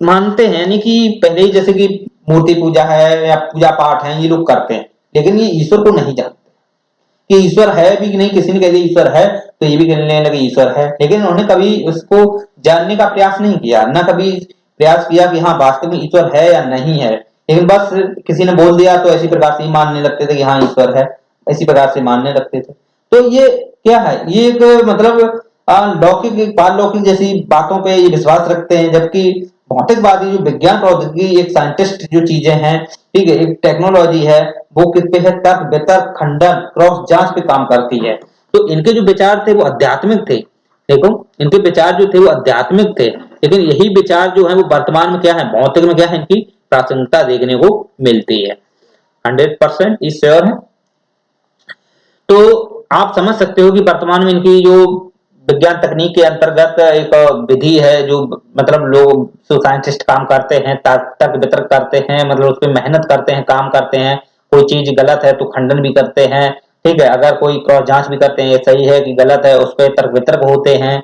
मानते हैं, यानी कि पहले ही जैसे कि मूर्ति पूजा है या पूजा पाठ है ये लोग करते हैं, लेकिन ये ईश्वर को नहीं जानते कि ईश्वर है भी कि नहीं। किसी ने कह दिया ईश्वर है तो ये भी कहने लगे ईश्वर है, लेकिन उन्होंने कभी उसको जानने का प्रयास नहीं किया, ना कभी प्रयास किया कि हाँ वास्तव में ईश्वर है या नहीं है। लेकिन बस किसी ने बोल दिया तो ऐसी प्रकार से ही मानने लगते थे कि हाँ ईश्वर है, इसी प्रकार से मानने लगते थे। तो ये क्या है, ये एक मतलब लौकिक पारलौकिक जैसी बातों पे ये विश्वास रखते हैं, जबकि भौतिकवादी जो विज्ञान प्रौद्योगिकी एक साइंटिस्ट जो चीजें हैं, ठीक है, एक टेक्नोलॉजी है, वो किस पे है, तर्क वितर्क खंडन क्रॉस जांच पे काम करती है। तो इनके जो विचार थे वो आध्यात्मिक थे। देखो इनके विचार जो थे वो आध्यात्मिक थे, लेकिन यही विचार जो है वो वर्तमान में क्या है, भौतिक में क्या है, इनकी प्रासंगिकता देखने को मिलती है। 100% इस श्योर है। तो आप समझ सकते हो कि वर्तमान में इनकी जो विज्ञान तकनीक के अंतर्गत एक विधि है, जो मतलब लोग साइंटिस्ट काम करते हैं, तर्क वितर्क करते हैं, मतलब उस पर मेहनत करते हैं, काम करते हैं, कोई चीज गलत है तो खंडन भी करते हैं, ठीक है, अगर कोई क्रॉस जांच भी करते हैं ये सही है कि गलत है, उस पर तर्क वितर्क होते हैं,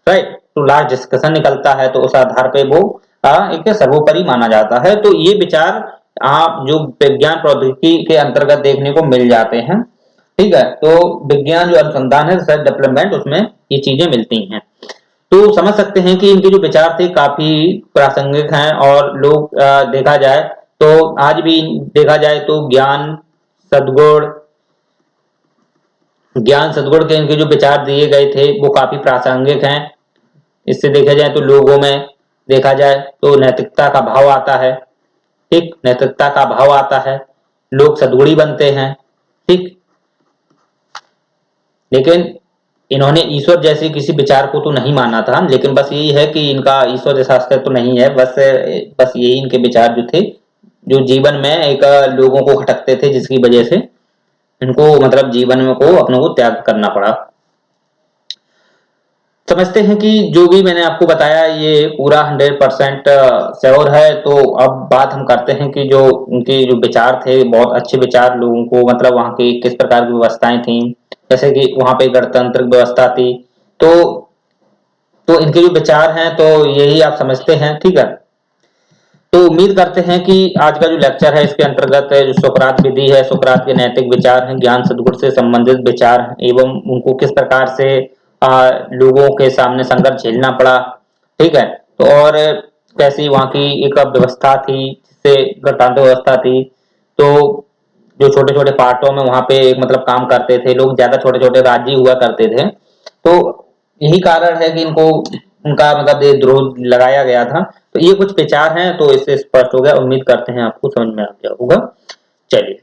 राइट, तो लास्ट डिस्कशन निकलता है, तो उस आधार पे वो एक सर्वोपरि माना जाता है। तो ये विचार आप जो विज्ञान प्रौद्योगिकी के अंतर्गत देखने को मिल जाते हैं, ठीक है। तो विज्ञान जो अनुसंधान है, रिसर्च डेवलपमेंट, उसमें ये चीजें मिलती हैं। तो समझ सकते हैं कि इनके जो विचार थे काफी प्रासंगिक हैं, और लोग देखा जाए तो आज भी देखा जाए तो ज्ञान सदगुण के इनके जो विचार दिए गए थे वो काफी प्रासंगिक हैं। इससे देखा जाए तो लोगों में देखा जाए तो नैतिकता का भाव आता है, ठीक, नैतिकता का भाव आता है, लोग सद्गुणी बनते हैं, ठीक। लेकिन इन्होंने ईश्वर जैसे किसी विचार को तो नहीं माना था, लेकिन बस यही है कि इनका ईश्वर जैसा अस्तित्व तो नहीं है, बस यही इनके विचार जो थे, जो जीवन में एक लोगों को खटकते थे, जिसकी वजह से इनको मतलब जीवन में को अपनों को त्याग करना पड़ा। समझते हैं कि जो भी मैंने आपको बताया ये पूरा 100% श्योर है। तो अब बात हम करते हैं कि जो उनके जो विचार थे, बहुत अच्छे विचार, लोगों को मतलब वहाँ की किस प्रकार की व्यवस्थाएं थी, जैसे कि वहाँ पे गणतंत्र व्यवस्था थी। तो इनके जो विचार हैं तो यही आप समझते हैं, ठीक है। तो उम्मीद करते हैं कि आज का जो लेक्चर है इसके अंतर्गत जो सुकरात विधि है, सुकरात के नैतिक विचार हैं, ज्ञान सद्गुण से संबंधित विचार एवं उनको किस प्रकार से लोगों के सामने संघर्ष झेलना पड़ा, ठीक है। तो और कैसी वहाँ की एक व्यवस्था थी, जिससे गणतंत्र व्यवस्था थी। तो जो छोटे छोटे पार्टों में वहाँ पे एक मतलब काम करते थे लोग, ज्यादा छोटे छोटे राज्य हुआ करते थे। तो यही कारण है कि इनको उनका मतलब देशद्रोह लगाया गया था। तो ये कुछ विचार हैं, तो इससे स्पष्ट हो गया। उम्मीद करते हैं आपको समझ में आ गया होगा। चलिए।